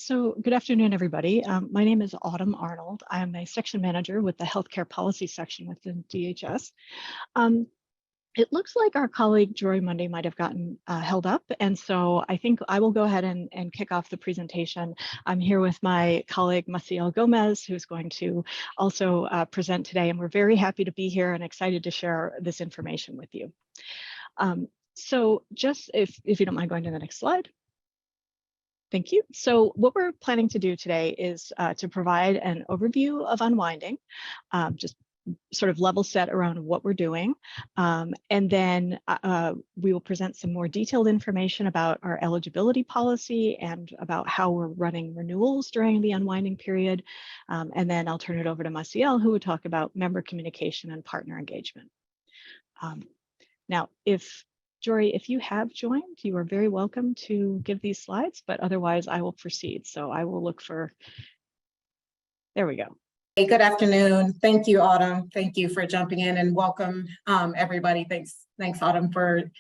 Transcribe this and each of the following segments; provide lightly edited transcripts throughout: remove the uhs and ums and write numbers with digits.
So good afternoon, everybody. My name is Autumn Arnold. I am a section manager with the healthcare policy section within DHS. It looks like our colleague Jory Monday might have gotten held up, and so I think I will go ahead and kick off the presentation. I'm here with my colleague Maciel Gomez, who's going to also present today, and we're very happy to be here and excited to share this information with you. So just if you don't mind going to the next slide. Thank you. So what we're planning to do today is to provide an overview of unwinding, just sort of level set around what we're doing. And then we will present some more detailed information about our eligibility policy and about how we're running renewals during the unwinding period. And then I'll turn it over to Maciel, who will talk about member communication and partner engagement. Now, Jory, if you have joined, you are very welcome to give these slides, but otherwise I will proceed. So I will look for, there we go. Hey, good afternoon. Thank you, Autumn. Thank you for jumping in and welcome everybody. Thanks, Autumn, for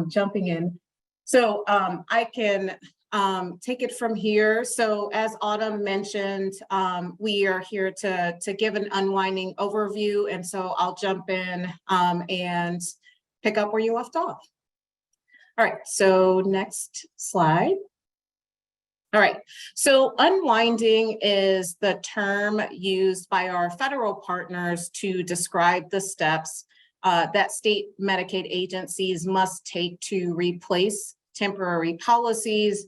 jumping in. So I can take it from here. So as Autumn mentioned, we are here to give an unwinding overview. And so I'll jump in and pick up where you left off. All right, so next slide. All right, so unwinding is the term used by our federal partners to describe the steps that state Medicaid agencies must take to replace temporary policies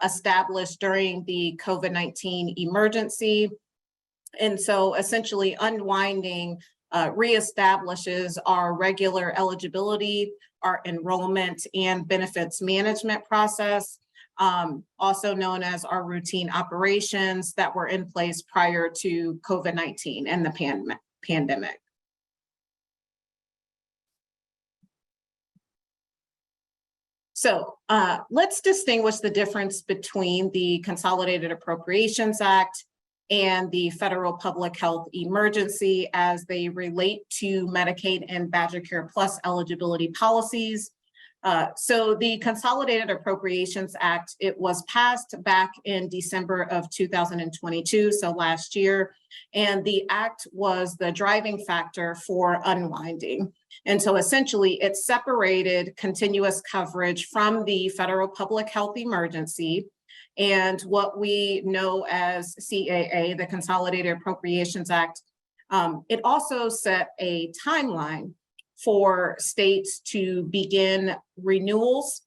established during the COVID-19 emergency. And so essentially unwinding reestablishes our regular eligibility, our enrollment and benefits management process, also known as our routine operations that were in place prior to COVID-19 and the pandemic. So let's distinguish the difference between the Consolidated Appropriations Act and the Federal Public Health Emergency as they relate to Medicaid and BadgerCare Plus eligibility policies. So the Consolidated Appropriations Act, it was passed back in December of 2022, so last year, and the act was the driving factor for unwinding. And so essentially it separated continuous coverage from the Federal Public Health Emergency and what we know as CAA, the Consolidated Appropriations Act. It also set a timeline for states to begin renewals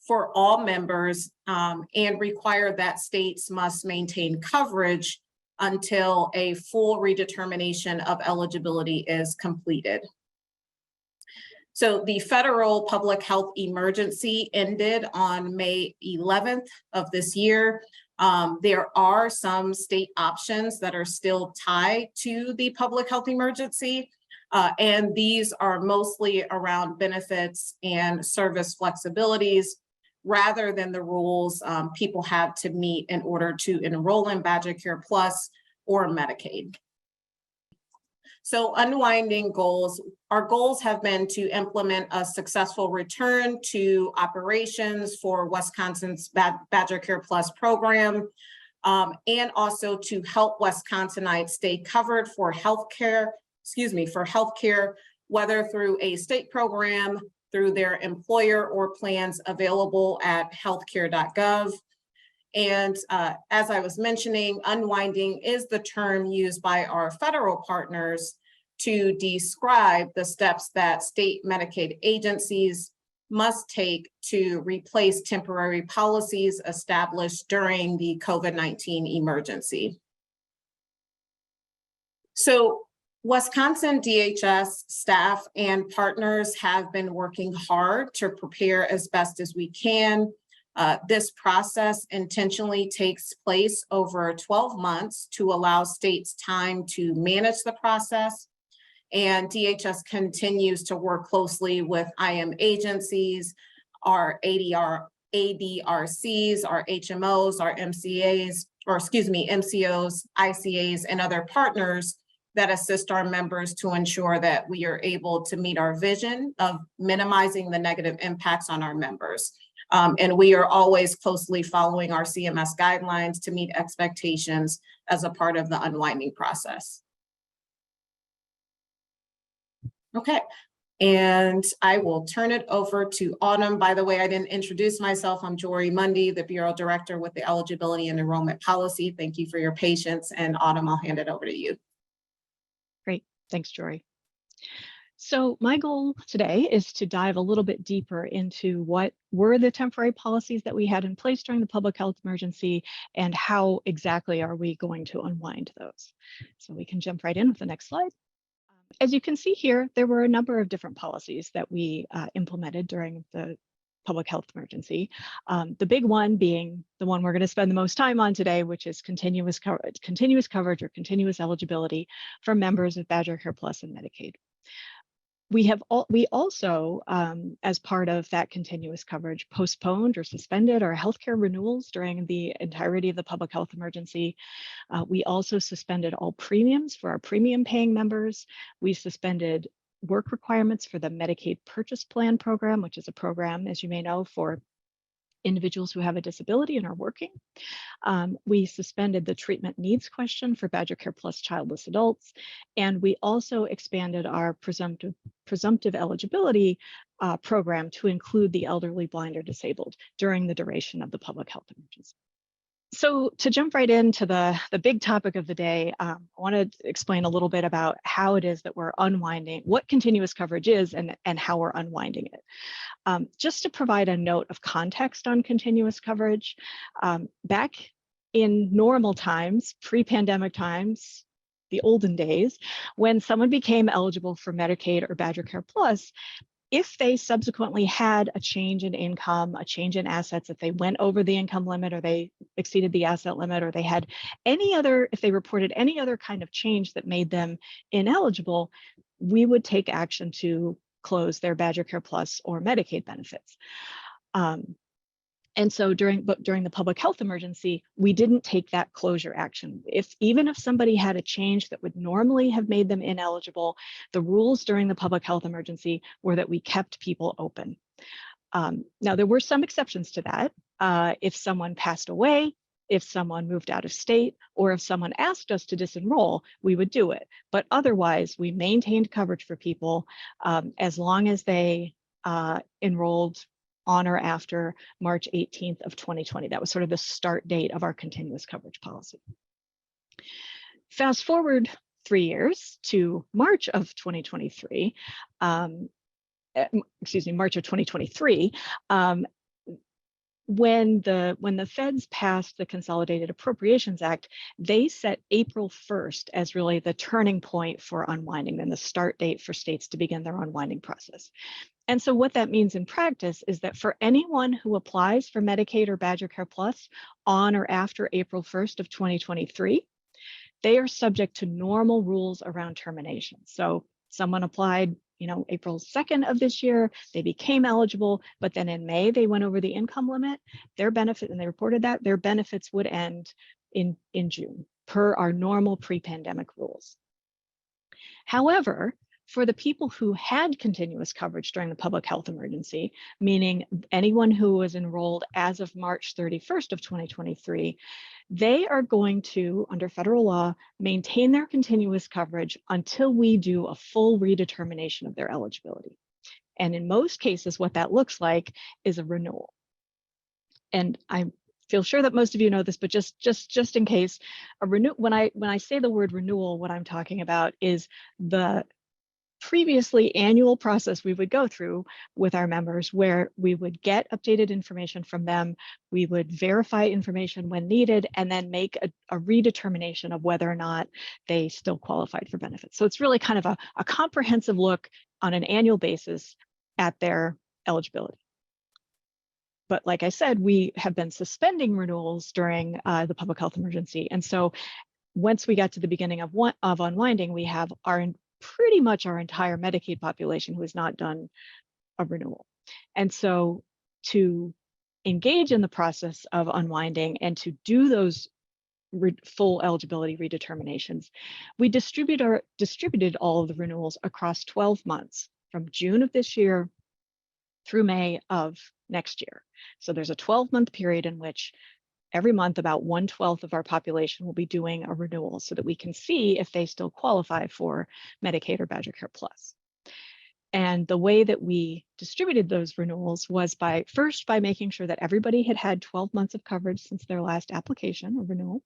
for all members and require that states must maintain coverage until a full redetermination of eligibility is completed. So the Federal Public Health Emergency ended on May 11th of this year. There are some state options that are still tied to the public health emergency, and these are mostly around benefits and service flexibilities rather than the rules people have to meet in order to enroll in BadgerCare Plus or Medicaid. So unwinding goals, our goals have been to implement a successful return to operations for Wisconsin's BadgerCare Plus program, and also to help Wisconsinites stay covered for healthcare, whether through a state program, through their employer or plans available at healthcare.gov. And as I was mentioning, unwinding is the term used by our federal partners to describe the steps that state Medicaid agencies must take to replace temporary policies established during the COVID-19 emergency. So Wisconsin DHS staff and partners have been working hard to prepare as best as we can. This process intentionally takes place over 12 months to allow states time to manage the process. And DHS continues to work closely with IM agencies, our ADRCs, our HMOs, our MCOs, ICAs, and other partners that assist our members to ensure that we are able to meet our vision of minimizing the negative impacts on our members. And we are always closely following our CMS guidelines to meet expectations as a part of the unwinding process. Okay, and I will turn it over to Autumn. By the way, I didn't introduce myself. I'm Jory Mundy, the Bureau Director with the Eligibility and Enrollment Policy. Thank you for your patience. And Autumn, I'll hand it over to you. Great, thanks, Jory. So my goal today is to dive a little bit deeper into what were the temporary policies that we had in place during the public health emergency and how exactly are we going to unwind those. So we can jump right in with the next slide. As you can see here, there were a number of different policies that we implemented during the public health emergency. The big one being the one we're going to spend the most time on today, which is continuous coverage or continuous eligibility for members of BadgerCare Plus and Medicaid. We also, as part of that continuous coverage, postponed or suspended our healthcare renewals during the entirety of the public health emergency. We also suspended all premiums for our premium paying members. We suspended work requirements for the Medicaid Purchase Plan program, which is a program, as you may know, for individuals who have a disability and are working. We suspended the treatment needs question for BadgerCare Plus childless adults, and we also expanded our presumptive eligibility program to include the elderly, blind, or disabled during the duration of the public health emergency. So to jump right into the big topic of the day, I want to explain a little bit about how it is that we're unwinding, what continuous coverage is and how we're unwinding it. Just to provide a note of context on continuous coverage, back in normal times, pre-pandemic times, the olden days, when someone became eligible for Medicaid or BadgerCare Plus, if they subsequently had a change in income, a change in assets, if they went over the income limit or they exceeded the asset limit, or they had any other, if they reported any other kind of change that made them ineligible, we would take action to close their BadgerCare Plus or Medicaid benefits. And so during the public health emergency, we didn't take that closure action. Even if somebody had a change that would normally have made them ineligible, the rules during the public health emergency were that we kept people open. Now, there were some exceptions to that. If someone passed away, if someone moved out of state, or if someone asked us to disenroll, we would do it. But otherwise, we maintained coverage for people as long as they enrolled on or after March 18th of 2020. That was sort of the start date of our continuous coverage policy. Fast forward 3 years to March of 2023, March of 2023, when the feds passed the Consolidated Appropriations Act, they set April 1st as really the turning point for unwinding and the start date for states to begin their unwinding process. And so what that means in practice is that for anyone who applies for Medicaid or BadgerCare Plus on or after April 1st of 2023, they are subject to normal rules around termination. So someone applied, April 2nd of this year, they became eligible, but then in May, they went over the income limit, their benefit, and they reported that their benefits would end in June per our normal pre-pandemic rules. However, for the people who had continuous coverage during the public health emergency, meaning anyone who was enrolled as of March 31st of 2023, they are going to, under federal law, maintain their continuous coverage until we do a full redetermination of their eligibility. And in most cases, what that looks like is a renewal. And I feel sure that most of you know this, but just in case, when I say the word renewal, what I'm talking about is the previously annual process we would go through with our members, where we would get updated information from them, we would verify information when needed, and then make a redetermination of whether or not they still qualified for benefits. So it's really kind of a comprehensive look on an annual basis at their eligibility. But like I said, we have been suspending renewals during the public health emergency. And so once we got to the beginning of unwinding, we have pretty much our entire Medicaid population who has not done a renewal. And so to engage in the process of unwinding and to do those full eligibility redeterminations, we distributed all of the renewals across 12 months from June of this year through May of next year. So there's a 12-month period in which every month about 1/12 of our population will be doing a renewal so that we can see if they still qualify for Medicaid or BadgerCare Plus. And the way that we distributed those renewals was by making sure that everybody had had 12 months of coverage since their last application or renewal.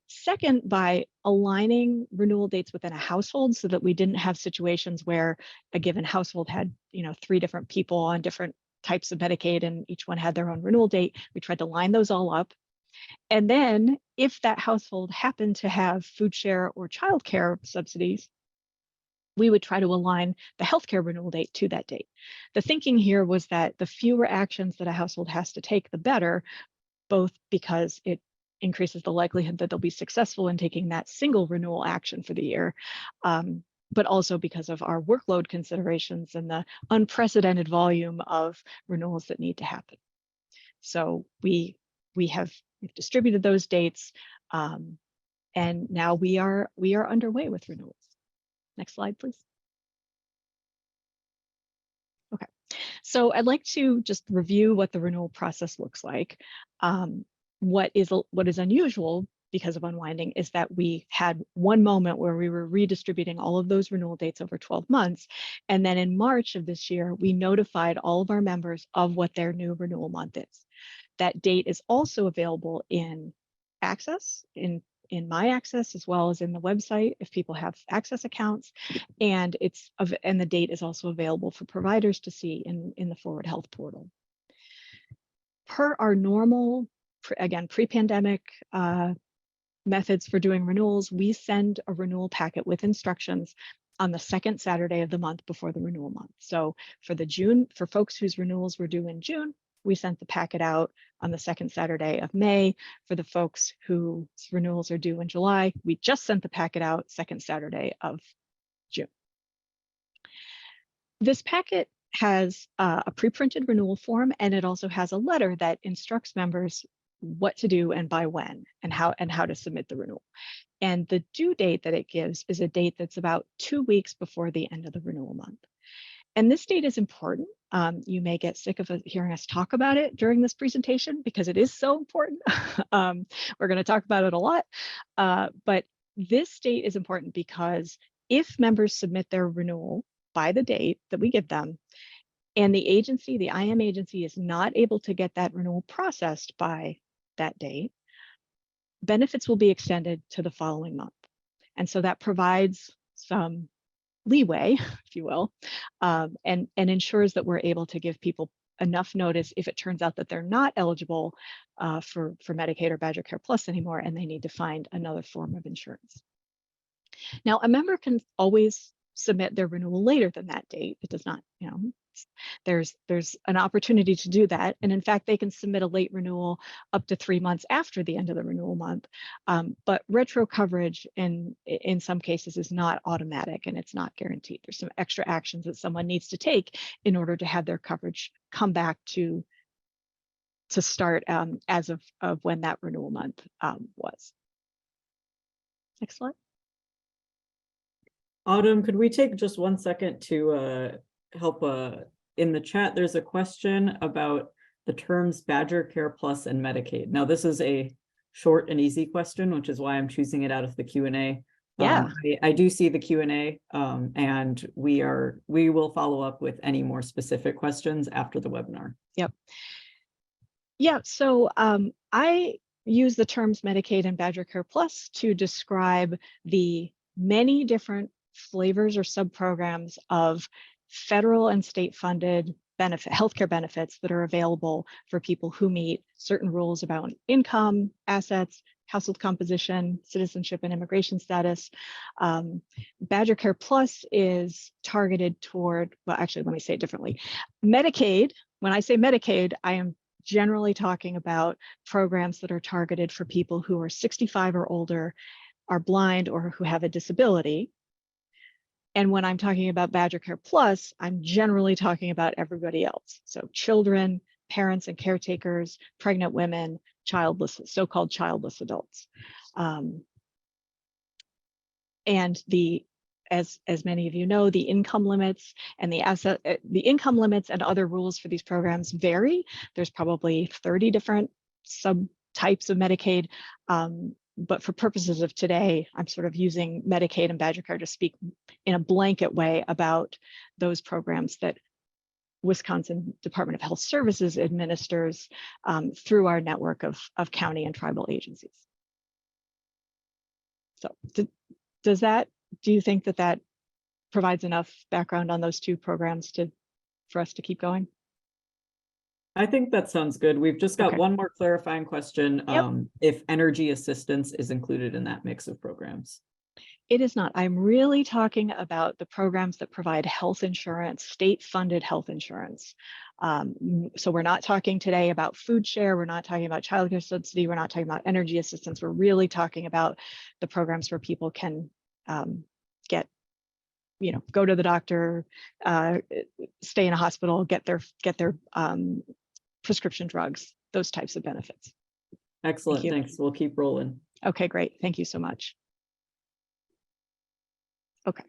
Second, by aligning renewal dates within a household so that we didn't have situations where a given household had, 3 different people on different types of Medicaid and each one had their own renewal date. We tried to line those all up. And then if that household happened to have food share or childcare subsidies, we would try to align the healthcare renewal date to that date. The thinking here was that the fewer actions that a household has to take, the better, both because it increases the likelihood that they'll be successful in taking that single renewal action for the year, but also because of our workload considerations and the unprecedented volume of renewals that need to happen. So we've distributed those dates, and now we are underway with renewals. Next slide, please. Okay, so I'd like to just review what the renewal process looks like. What is unusual because of unwinding is that we had one moment where we were redistributing all of those renewal dates over 12 months. And then in March of this year, we notified all of our members of what their new renewal month is. That date is also available in Access, in My Access, as well as in the website if people have Access accounts, and the date is also available for providers to see in the Forward Health portal. Per our normal, again, pre-pandemic methods for doing renewals, we send a renewal packet with instructions on the second Saturday of the month before the renewal month. So for folks whose renewals were due in June, we sent the packet out on the second Saturday of May. For the folks whose renewals are due in July, we just sent the packet out second Saturday of June. This packet has a pre-printed renewal form, and it also has a letter that instructs members what to do and by when and how to submit the renewal. And the due date that it gives is a date that's about 2 weeks before the end of the renewal month. And this date is important. You may get sick of hearing us talk about it during this presentation because it is so important. We're going to talk about it a lot, but this date is important because if members submit their renewal by the date that we give them, and the agency, the IM agency, is not able to get that renewal processed by that date, benefits will be extended to the following month. And so that provides some leeway, if you will, and ensures that we're able to give people enough notice if it turns out that they're not eligible for Medicaid or BadgerCare Plus anymore, and they need to find another form of insurance. Now, a member can always submit their renewal later than that date. It does not, there's an opportunity to do that. And in fact, they can submit a late renewal up to 3 months after the end of the renewal month. But retro coverage in some cases is not automatic and it's not guaranteed. There's some extra actions that someone needs to take in order to have their coverage come back to start as of when that renewal month was. Next slide. Autumn, could we take just 1 second to help in the chat? There's a question about the terms BadgerCare Plus and Medicaid. Now, this is a short and easy question, which is why I'm choosing it out of the Q&A. Yeah, I do see the Q&A, and we will follow up with any more specific questions after the webinar. Yep. Yeah, so I use the terms Medicaid and BadgerCare Plus to describe the many different flavors or sub-programs of federal and state funded healthcare benefits that are available for people who meet certain rules about income, assets, household composition, citizenship and immigration status. BadgerCare Plus is targeted toward, well, actually, let me say it differently. Medicaid, when I say Medicaid, I am generally talking about programs that are targeted for people who are 65 or older, are blind, or who have a disability. And when I'm talking about BadgerCare Plus, I'm generally talking about everybody else. So children, parents and caretakers, pregnant women, childless, so-called childless adults. And as many of you know, the income limits and the income limits and other rules for these programs vary. There's probably 30 different subtypes of Medicaid. But for purposes of today, I'm sort of using Medicaid and BadgerCare to speak in a blanket way about those programs that Wisconsin Department of Health Services administers through our network of county and tribal agencies. So do you think that provides enough background on those two programs for us to keep going? I think that sounds good. We've just got Okay. one more clarifying question. Yep. If energy assistance is included in that mix of programs. It is not. I'm really talking about the programs that provide health insurance, state-funded health insurance. So we're not talking today about food share. We're not talking about childcare subsidy. We're not talking about energy assistance. We're really talking about the programs where people can get, go to the doctor, stay in a hospital, get their prescription drugs, those types of benefits. Excellent. Thanks. We'll keep rolling. Okay, great. Thank you so much. Okay.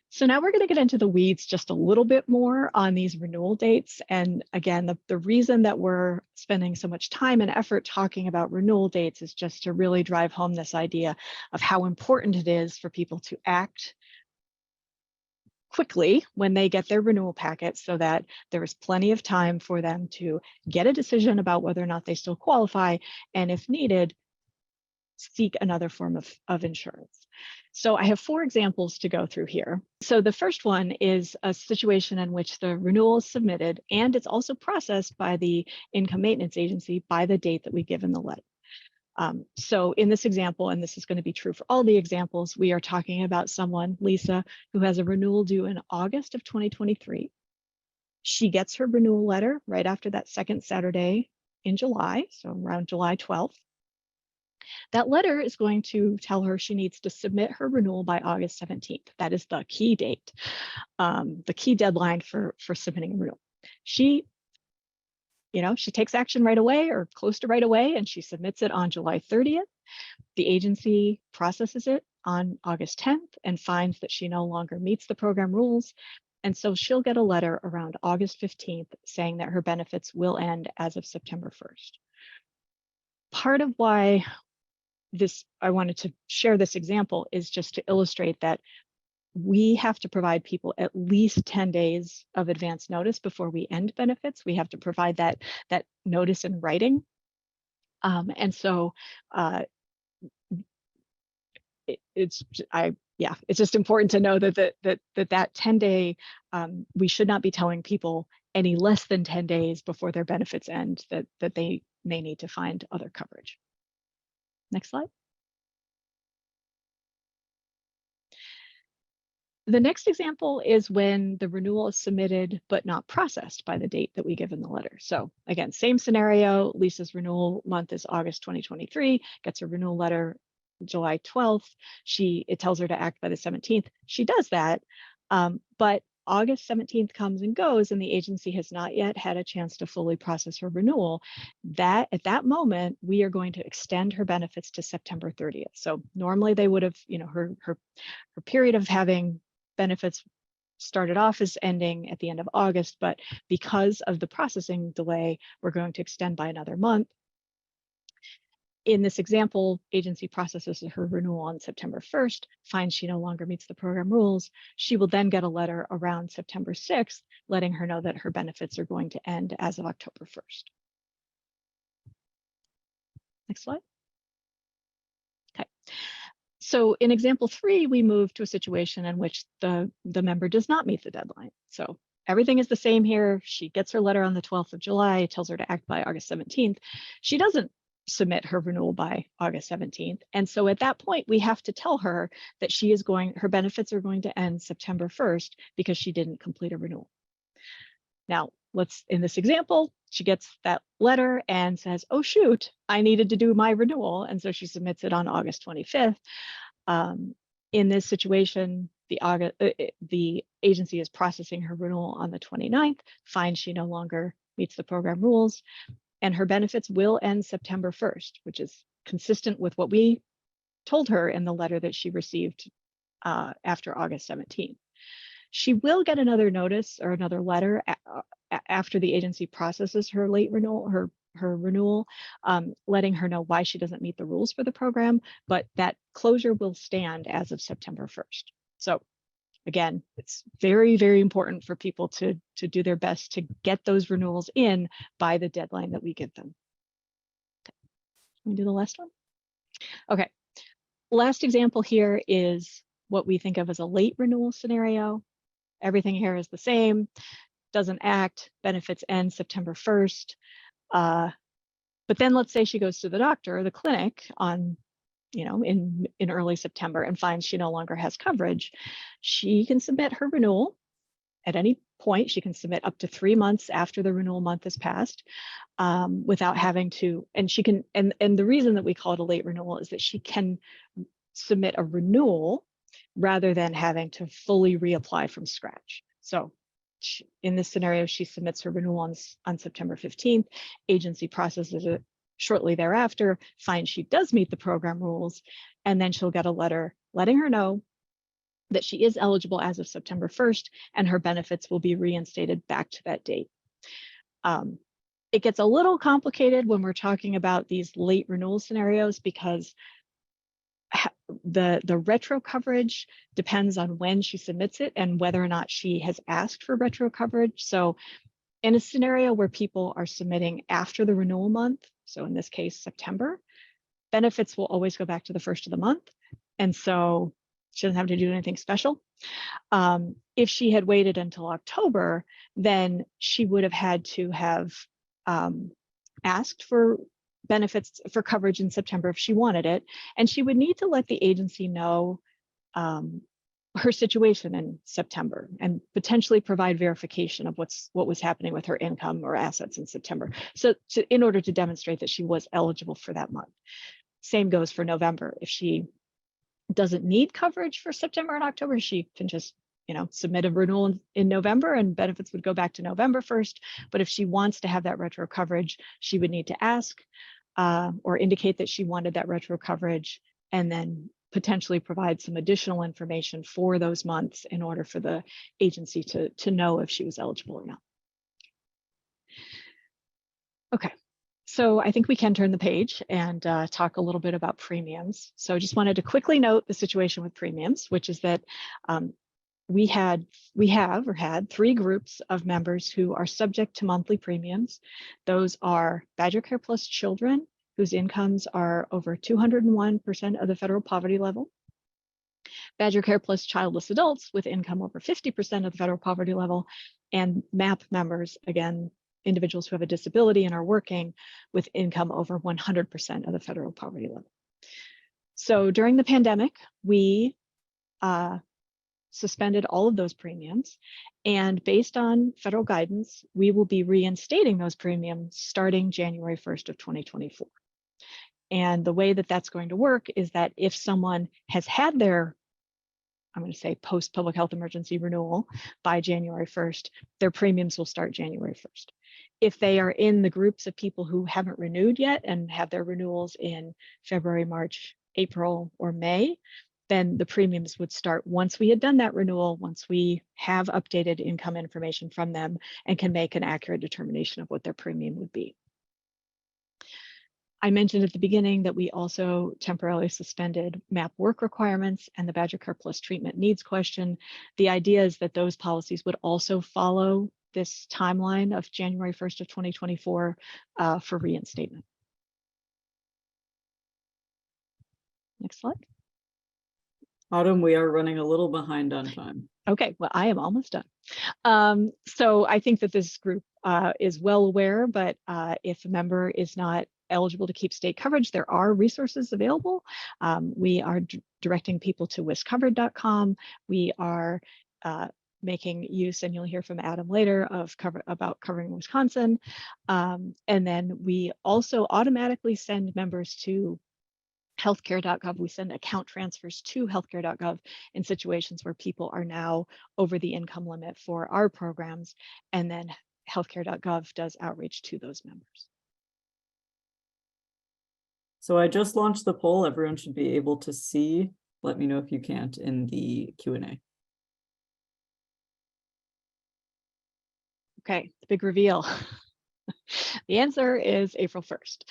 So now we're going to get into the weeds just a little bit more on these renewal dates. And again, the reason that we're spending so much time and effort talking about renewal dates is just to really drive home this idea of how important it is for people to act quickly when they get their renewal packet, so that there is plenty of time for them to get a decision about whether or not they still qualify, and if needed, seek another form of insurance. So I have 4 examples to go through here. So the first one is a situation in which the renewal is submitted and it's also processed by the income maintenance agency by the date that we give in the letter. So in this example, and this is going to be true for all the examples, we are talking about someone, Lisa, who has a renewal due in August of 2023. She gets her renewal letter right after that second Saturday in July, so around July 12th. That letter is going to tell her she needs to submit her renewal by August 17th. That is the key date, the key deadline for submitting a renewal. She takes action right away or close to right away, and she submits it on July 30th. The agency processes it on August 10th and finds that she no longer meets the program rules. And so she'll get a letter around August 15th saying that her benefits will end as of September 1st. Part of why I wanted to share this example is just to illustrate that we have to provide people at least 10 days of advance notice before we end benefits. We have to provide that notice in writing. And so it's just important to know that 10-day, we should not be telling people any less than 10 days before their benefits end that they may need to find other coverage. Next slide. The next example is when the renewal is submitted but not processed by the date that we give in the letter. So again, same scenario. Lisa's renewal month is August 2023, gets her renewal letter July 12th. It tells her to act by the 17th. She does that, but August 17th comes and goes, and the agency has not yet had a chance to fully process her renewal. At that moment, we are going to extend her benefits to September 30th. So normally they would have, her period of having benefits started off as ending at the end of August, but because of the processing delay, we're going to extend by another month. In this example, agency processes her renewal on September 1st, finds she no longer meets the program rules. She will then get a letter around September 6th, letting her know that her benefits are going to end as of October 1st. Next slide. Okay. So in example 3, we move to a situation in which the member does not meet the deadline. So everything is the same here. She gets her letter on the 12th of July, tells her to act by August 17th. She doesn't submit her renewal by August 17th. And so at that point, we have to tell her that her benefits are going to end September 1st because she didn't complete a renewal. Now, in this example, she gets that letter and says, oh, shoot, I needed to do my renewal. And so she submits it on August 25th. In this situation, the agency is processing her renewal on the 29th, finds she no longer meets the program rules, and her benefits will end September 1st, which is consistent with what we told her in the letter that she received after August 17th. She will get another notice or another letter after the agency processes her late renewal, her renewal, letting her know why she doesn't meet the rules for the program, but that closure will stand as of September 1st. So again, it's very, very important for people to do their best to get those renewals in by the deadline that we give them. Okay. Can we do the last one? Okay. Last example here is what we think of as a late renewal scenario. Everything here is the same, doesn't act, benefits end September 1st. But then let's say she goes to the doctor or the clinic on, in early September and finds she no longer has coverage. She can submit her renewal at any point. She can submit up to 3 months after the renewal month has passed, without having to, and she can, and the reason that we call it a late renewal is that she can submit a renewal rather than having to fully reapply from scratch. So in this scenario, she submits her renewal on September 15th, agency processes it shortly thereafter, finds she does meet the program rules, and then she'll get a letter letting her know that she is eligible as of September 1st, and her benefits will be reinstated back to that date. It gets a little complicated when we're talking about these late renewal scenarios because the retro coverage depends on when she submits it and whether or not she has asked for retro coverage. So in a scenario where people are submitting after the renewal month, so in this case, September, benefits will always go back to the first of the month. And so she doesn't have to do anything special. If she had waited until October, then she would have had to have asked for benefits for coverage in September if she wanted it, and she would need to let the agency know her situation in September and potentially provide verification of what was happening with her income or assets in September. So in order to demonstrate that she was eligible for that month. Same goes for November. If she doesn't need coverage for September and October, she can just submit a renewal in November and benefits would go back to November 1st. But if she wants to have that retro coverage, she would need to ask or indicate that she wanted that retro coverage and then potentially provide some additional information for those months in order for the agency to know if she was eligible or not. Okay, so I think we can turn the page and talk a little bit about premiums. So I just wanted to quickly note the situation with premiums, which is that we have or had 3 groups of members who are subject to monthly premiums. Those are BadgerCare Plus children, whose incomes are over 201% of the federal poverty level. BadgerCare Plus childless adults with income over 50% of the federal poverty level, and MAP members, again, individuals who have a disability and are working with income over 100% of the federal poverty level. So during the pandemic, we suspended all of those premiums, and based on federal guidance, we will be reinstating those premiums starting January 1st of 2024. And the way that that's going to work is that if someone has had their, I'm going to say post-public health emergency renewal by January 1st, their premiums will start January 1st. If they are in the groups of people who haven't renewed yet and have their renewals in February, March, April, or May, then the premiums would start once we had done that renewal, once we have updated income information from them and can make an accurate determination of what their premium would be. I mentioned at the beginning that we also temporarily suspended MAP work requirements and the BadgerCare Plus treatment needs question. The idea is that those policies would also follow this timeline of January 1st of 2024 for reinstatement. Next slide. Autumn, we are running a little behind on time. Okay, well, I am almost done. So I think that this group is well aware, but if a member is not eligible to keep state coverage, there are resources available. We are directing people to wiscovered.com. We are making use, and you'll hear from Adam later, of about covering Wisconsin. And then we also automatically send members to healthcare.gov. We send account transfers to healthcare.gov in situations where people are now over the income limit for our programs, and then healthcare.gov does outreach to those members. So I just launched the poll. Everyone should be able to see Let me know if you can't in the Q&A. Okay, the big reveal. The answer is April 1st.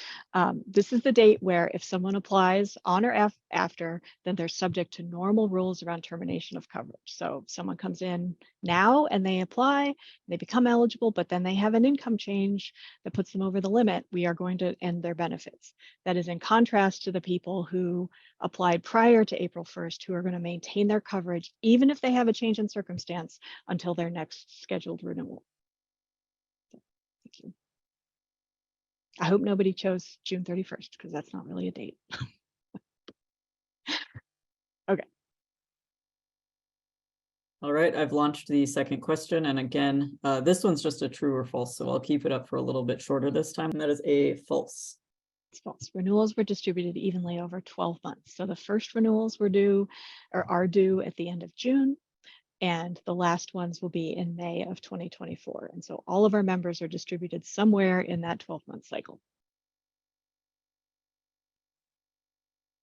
This is the date where if someone applies on or after, then they're subject to normal rules around termination of coverage. So if someone comes in now and they apply, they become eligible, but then they have an income change that puts them over the limit, we are going to end their benefits. That is in contrast to the people who applied prior to April 1st, who are going to maintain their coverage, even if they have a change in circumstance, until their next scheduled renewal. Thank you. I hope nobody chose June 31st because that's not really a date. Okay. All right, I've launched the second question. And again, this one's just a true or false, so I'll keep it up for a little bit shorter this time. And that is a false. It's false. Renewals were distributed evenly over 12 months. So the first renewals were due or are due at the end of June, and the last ones will be in May of 2024. And so all of our members are distributed somewhere in that 12-month cycle.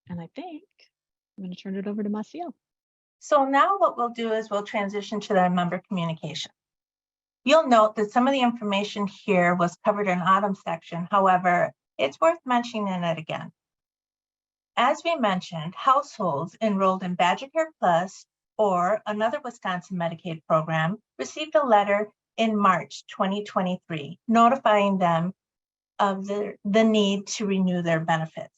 And I think I'm going to turn it over to Maciel. So now what we'll do is we'll transition to our member communication. You'll note that some of the information here was covered in Autumn's section. However, it's worth mentioning it again. As we mentioned, households enrolled in BadgerCare Plus or another Wisconsin Medicaid program received a letter in March 2023 notifying them of the need to renew their benefits.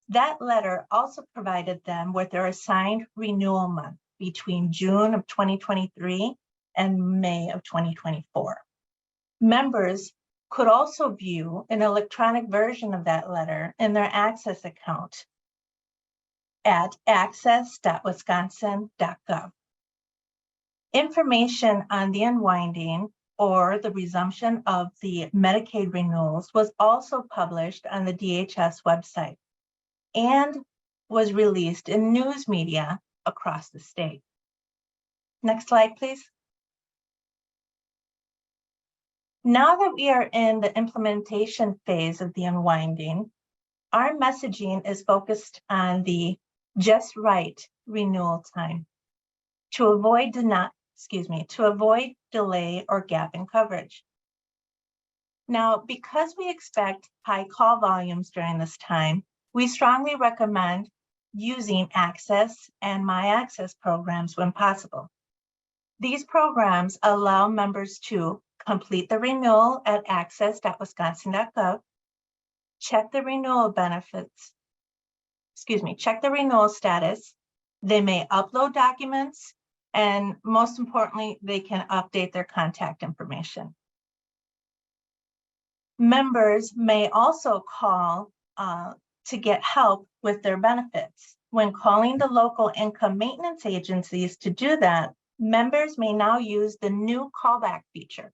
That letter also provided them with their assigned renewal month between June of 2023 and May of 2024. Members could also view an electronic version of that letter in their Access account at access.wisconsin.gov. Information on the unwinding or the resumption of the Medicaid renewals was also published on the DHS website and was released in news media across the state. Next slide, please. Now that we are in the implementation phase of the unwinding, our messaging is focused on the just right renewal time to avoid delay or gap in coverage. Now, because we expect high call volumes during this time, we strongly recommend using Access and My Access programs when possible. These programs allow members to complete the renewal at access.wisconsin.gov, check the renewal status. They may upload documents, and most importantly, they can update their contact information. Members may also call to get help with their benefits. When calling the local income maintenance agencies to do that, members may now use the new callback feature.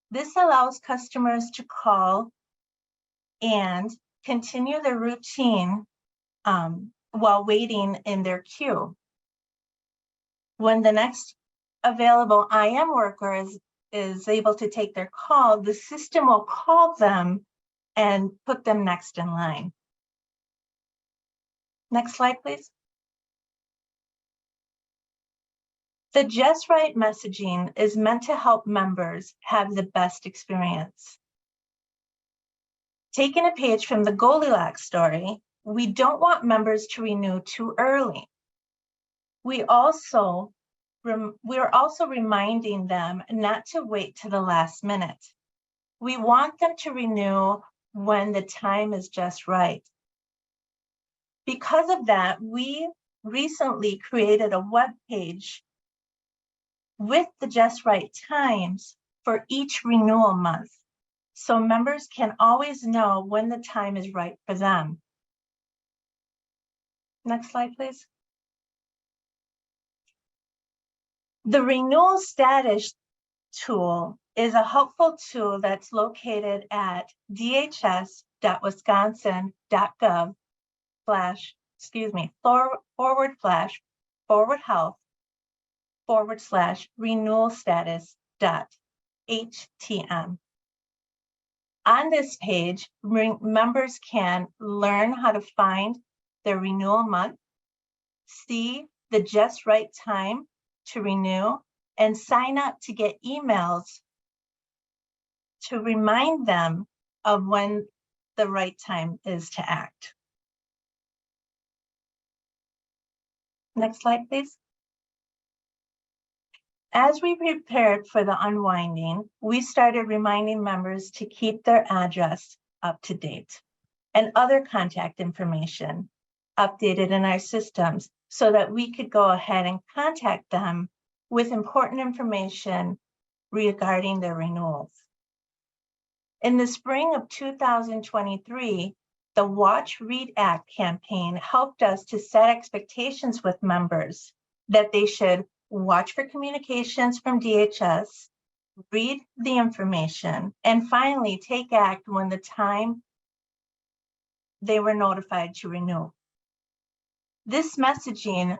This allows customers to call and continue their routine while waiting in their queue. When the next available IM worker is able to take their call, the system will call them and put them next in line. Next slide, please. The Just Right messaging is meant to help members have the best experience. Taking a page from the Goldilocks story, we don't want members to renew too early. We're also reminding them not to wait to the last minute. We want them to renew when the time is just right. Because of that, we recently created a web page with the just right times for each renewal month, so members can always know when the time is right for them. Next slide, please. The renewal status tool is a helpful tool that's located at dhs.wisconsin.gov/renewal status.htm. On this page, members can learn how to find their renewal month, see the just right time to renew, and sign up to get emails to remind them of when the right time is to act. Next slide, please. As we prepared for the unwinding, we started reminding members to keep their address up to date and other contact information updated in our systems so that we could go ahead and contact them with important information regarding their renewals. In the spring of 2023, the Watch, Read, Act campaign helped us to set expectations with members that they should watch for communications from DHS, read the information, and finally take act when the time they were notified to renew. This messaging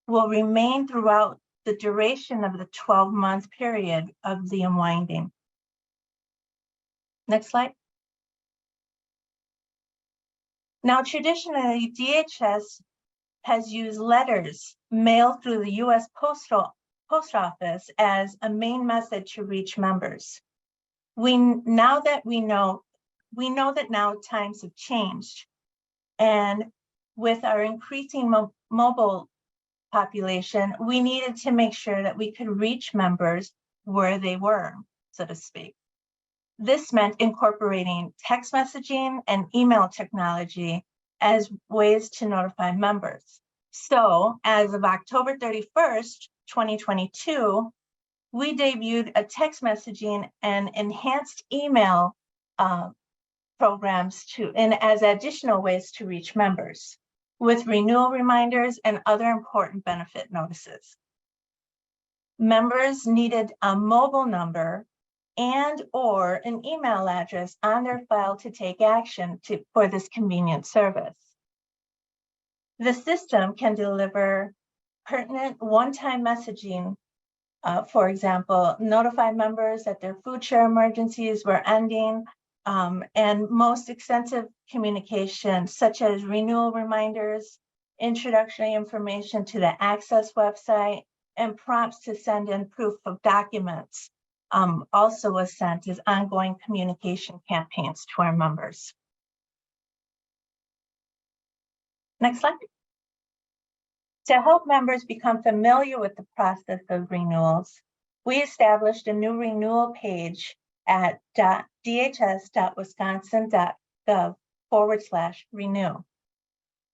will remain throughout the duration of the 12-month period of the unwinding. Next slide. Now, traditionally, DHS has used letters mailed through the U.S. Post Office as a main method to reach members. We know that now times have changed, and with our increasing mobile population, we needed to make sure that we could reach members where they were, so to speak. This meant incorporating text messaging and email technology as ways to notify members. So as of October 31st, 2022, we debuted a text messaging and enhanced email programs as additional ways to reach members with renewal reminders and other important benefit notices. Members needed a mobile number and/or an email address on their file to take action for this convenient service. The system can deliver pertinent one-time messaging, for example, notify members that their food share emergencies were ending, and most extensive communication, such as renewal reminders, introductory information to the Access website, and prompts to send in proof of documents, also was sent as ongoing communication campaigns to our members. Next slide. To help members become familiar with the process of renewals, we established a new renewal page at dhs.wisconsin.gov/renew.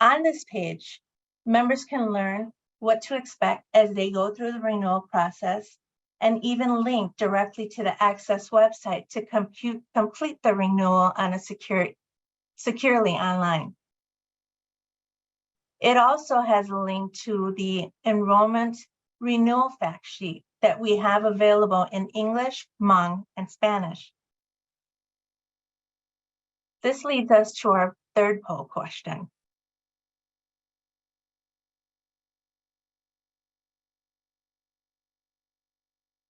On this page, members can learn what to expect as they go through the renewal process and even link directly to the Access website to complete the renewal on a securely online. It also has a link to the enrollment renewal fact sheet that we have available in English, Hmong, and Spanish. This leads us to our third poll question.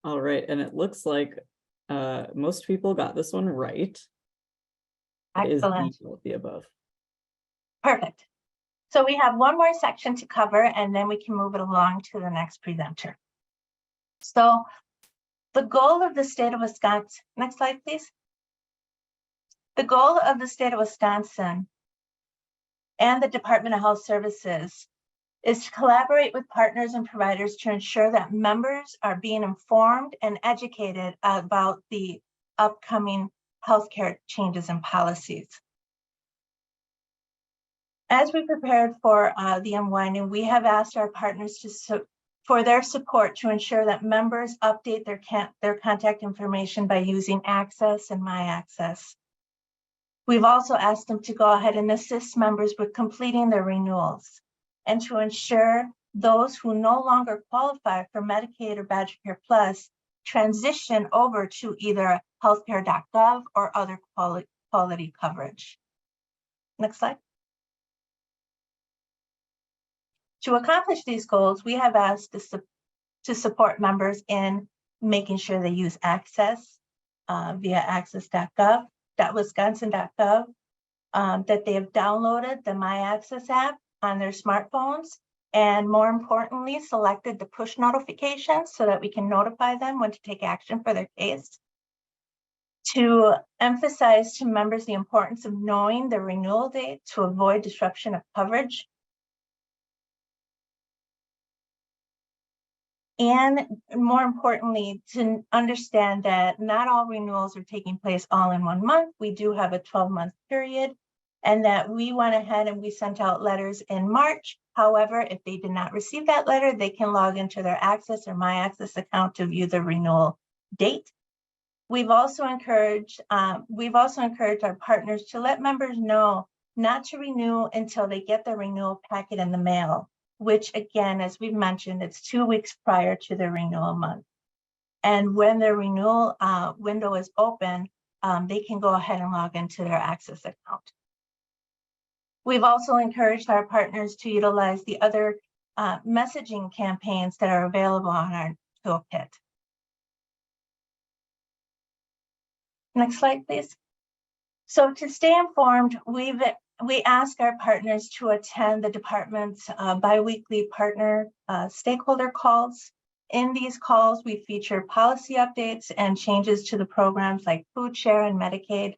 All right, and it looks like most people got this one right. It is Excellent. equal the above. Perfect. So we have one more section to cover, and then we can move it along to the next presenter. So the goal of the state of Wisconsin, next slide, please. The goal of the state of Wisconsin and the Department of Health Services is to collaborate with partners and providers to ensure that members are being informed and educated about the upcoming healthcare changes and policies. As we prepared for the unwinding, we have asked our partners for their support to ensure that members update their contact information by using Access and My Access. We've also asked them to go ahead and assist members with completing their renewals and to ensure those who no longer qualify for Medicaid or BadgerCare Plus transition over to either healthcare.gov or other quality coverage. Next slide. To accomplish these goals, we have asked to support members in making sure they use Access via access.gov.wisconsin.gov, that they have downloaded the My Access app on their smartphones and more importantly, selected the push notifications so that we can notify them when to take action for their case. To emphasize to members the importance of knowing the renewal date to avoid disruption of coverage. And more importantly, to understand that not all renewals are taking place all in 1 month. We do have a 12-month period, and that we went ahead and we sent out letters in March. However, if they did not receive that letter, they can log into their Access or My Access account to view the renewal date. We've also encouraged our partners to let members know not to renew until they get their renewal packet in the mail, which again, as we've mentioned, it's 2 weeks prior to the renewal month. And when their renewal window is open, they can go ahead and log into their Access account. We've also encouraged our partners to utilize the other messaging campaigns that are available on our toolkit. Next slide, please. So to stay informed, we ask our partners to attend the department's biweekly partner stakeholder calls. In these calls, we feature policy updates and changes to the programs like food share and Medicaid.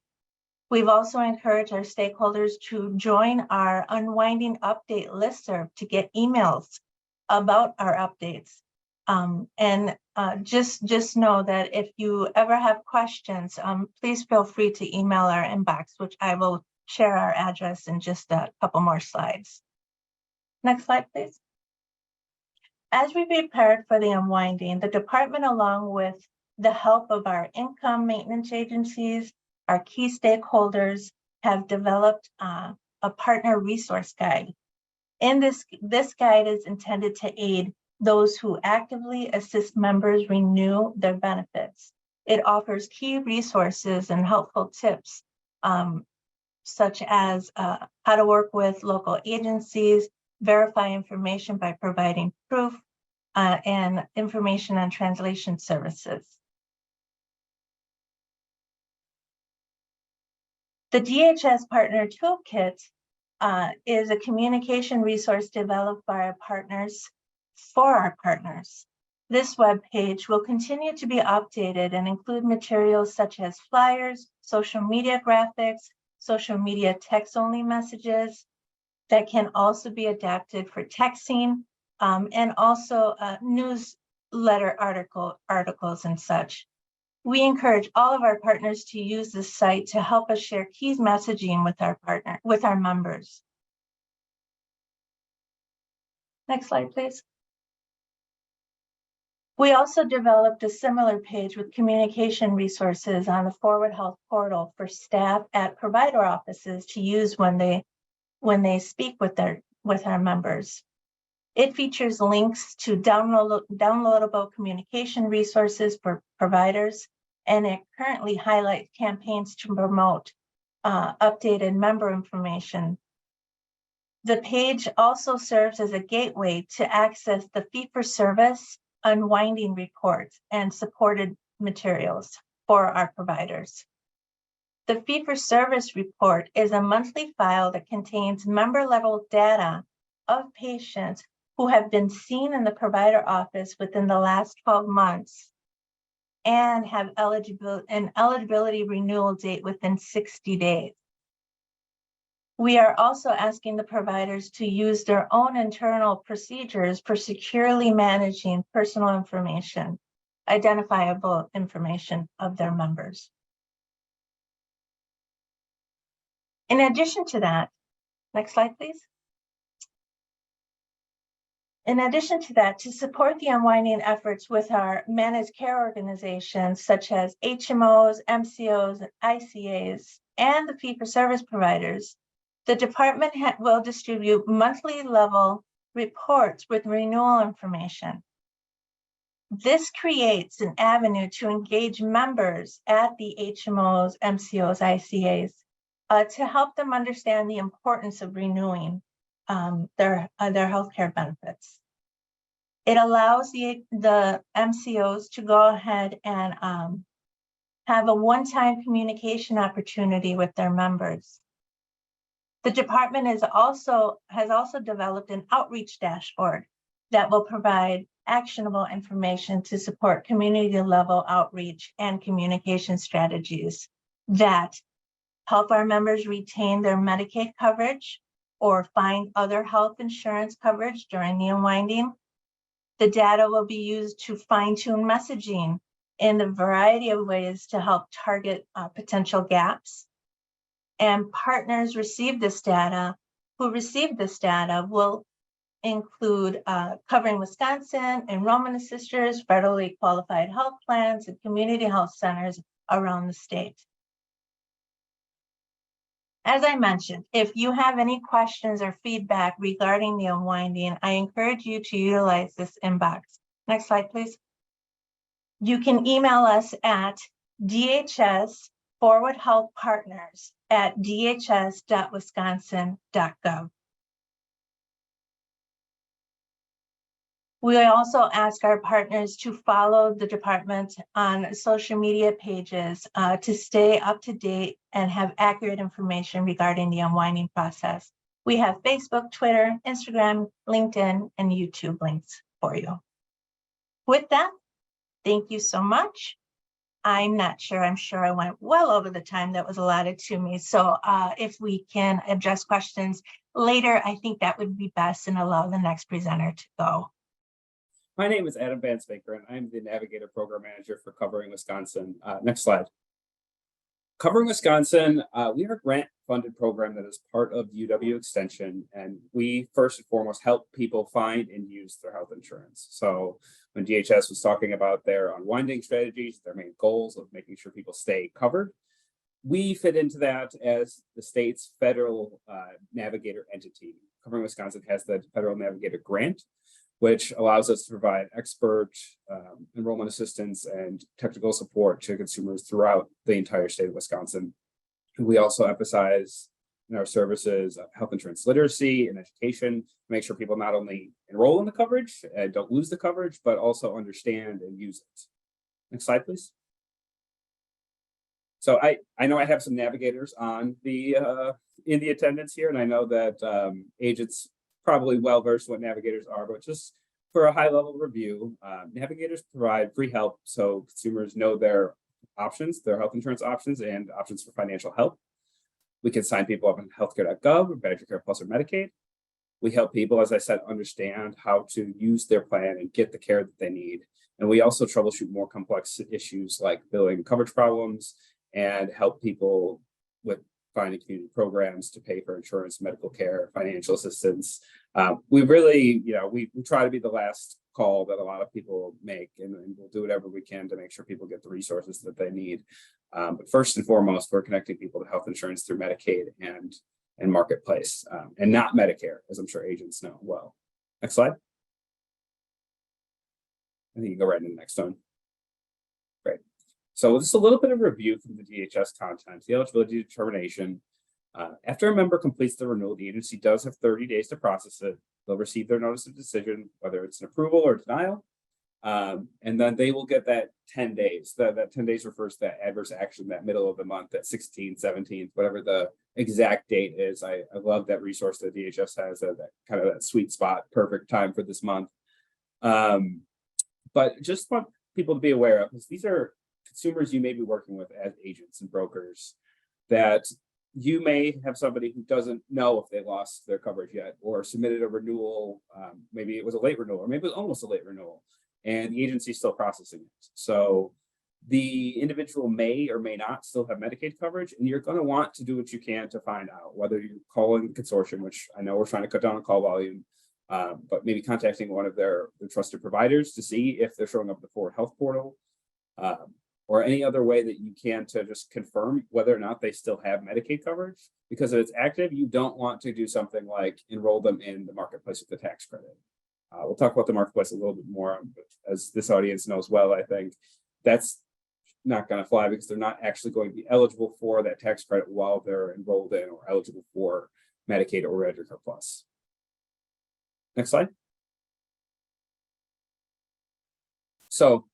We've also encouraged our stakeholders to join our Unwinding update listserv to get emails about our updates. Just know that if you ever have questions, please feel free to email our inbox, which I will share our address in just a couple more slides. Next slide, please. As we prepared for the unwinding, the department, along with the help of our income maintenance agencies, our key stakeholders, have developed a partner resource guide. In this guide is intended to aid those who actively assist members renew their benefits. It offers key resources and helpful tips, such as how to work with local agencies, verify information by providing proof, and information on translation services. The DHS Partner Toolkit is a communication resource developed by our partners for our partners. This web page will continue to be updated and include materials such as flyers, social media graphics, social media text-only messages that can also be adapted for texting, and also newsletter articles and such. We encourage all of our partners to use this site to help us share key messaging with our members. Next slide, please. We also developed a similar page with communication resources on the Forward Health portal for staff at provider offices to use when they speak with our members. It features links to downloadable communication resources for providers, and it currently highlights campaigns to promote updated member information. The page also serves as a gateway to access the fee-for-service unwinding reports and supported materials for our providers. The fee-for-service report is a monthly file that contains member-level data of patients who have been seen in the provider office within the last 12 months and have an eligibility renewal date within 60 days. We are also asking the providers to use their own internal procedures for securely managing personal information, identifiable information of their members. In addition to that, next slide, please. In addition to that, to support the unwinding efforts with our managed care organizations, such as HMOs, MCOs, ICAs, and the fee-for-service providers, the department will distribute monthly level reports with renewal information. This creates an avenue to engage members at the HMOs, MCOs, ICAs to help them understand the importance of renewing their healthcare benefits. It allows the MCOs to go ahead and have a one-time communication opportunity with their members. The department has also developed an outreach dashboard that will provide actionable information to support community level outreach and communication strategies that help our members retain their Medicaid coverage or find other health insurance coverage during the unwinding. The data will be used to fine-tune messaging in a variety of ways to help target potential gaps. And partners who receive this data will include Covering Wisconsin, enrollment assisters, federally qualified health plans, and community health centers around the state. As I mentioned, if you have any questions or feedback regarding the unwinding, I encourage you to utilize this inbox. Next slide, please. You can email us at dhs@dhs.wisconsin.gov. We also ask our partners to follow the department on social media pages to stay up to date and have accurate information regarding the unwinding process. We have Facebook, Twitter, Instagram, LinkedIn, and YouTube links for you. With that, thank you so much. I'm sure I went well over the time that was allotted to me. So if we can address questions later, I think that would be best and allow the next presenter to go. My name is Adam Van Spaker, and I'm the Navigator Program Manager for Covering Wisconsin. Next slide. Covering Wisconsin, we are a grant-funded program that is part of UW Extension, and we first and foremost help people find and use their health insurance. So when DHS was talking about their unwinding strategies, their main goals of making sure people stay covered, we fit into that as the state's federal Navigator entity. Covering Wisconsin has the Federal Navigator Grant, which allows us to provide expert enrollment assistance and technical support to consumers throughout the entire state of Wisconsin. And we also emphasize in our services health insurance literacy and education to make sure people not only enroll in the coverage and don't lose the coverage, but also understand and use it. Next slide, please. So I know I have some navigators on the in the attendance here, and I know that agents probably well versed what navigators are, but just for a high level review, navigators provide free help so consumers know their options, their health insurance options, and options for financial help. We can sign people up on healthcare.gov, or BadgerCare Plus, or Medicaid. We help people, as I said, understand how to use their plan and get the care that they need. And we also troubleshoot more complex issues like billing coverage problems and help people with finding community programs to pay for insurance, medical care, financial assistance. We really, we try to be the last call that a lot of people make, and we'll do whatever we can to make sure people get the resources that they need. But first and foremost, we're connecting people to health insurance through Medicaid and Marketplace, and not Medicare, as I'm sure agents know well. Next slide. I think you go right into the next one. Great. So just a little bit of review from the DHS content, the eligibility determination. After a member completes the renewal, the agency does have 30 days to process it. They'll receive their notice of decision, whether it's an approval or denial. And then they will get that 10 days. That 10 days refers to that adverse action, that middle of the month, that 16th, 17th, whatever the exact date is. I love that resource that DHS has, that kind of that sweet spot, perfect time for this month. But just want people to be aware of, because these are consumers you may be working with as agents and brokers, that you may have somebody who doesn't know if they lost their coverage yet, or submitted a renewal. Maybe it was a late renewal, or maybe it was almost a late renewal, and the agency is still processing it. So the individual may or may not still have Medicaid coverage, and you're going to want to do what you can to find out, whether you're calling the consortium, which I know we're trying to cut down on call volume, but maybe contacting one of their trusted providers to see if they're showing up at the Forward Health Portal, or any other way that you can to just confirm whether or not they still have Medicaid coverage. Because if it's active, you don't want to do something like enroll them in the Marketplace with the tax credit. We'll talk about the Marketplace a little bit more, as this audience knows well. I think that's not going to fly, because they're not actually going to be eligible for that tax credit while they're enrolled in or eligible for Medicaid or BadgerCare Plus. Next slide. So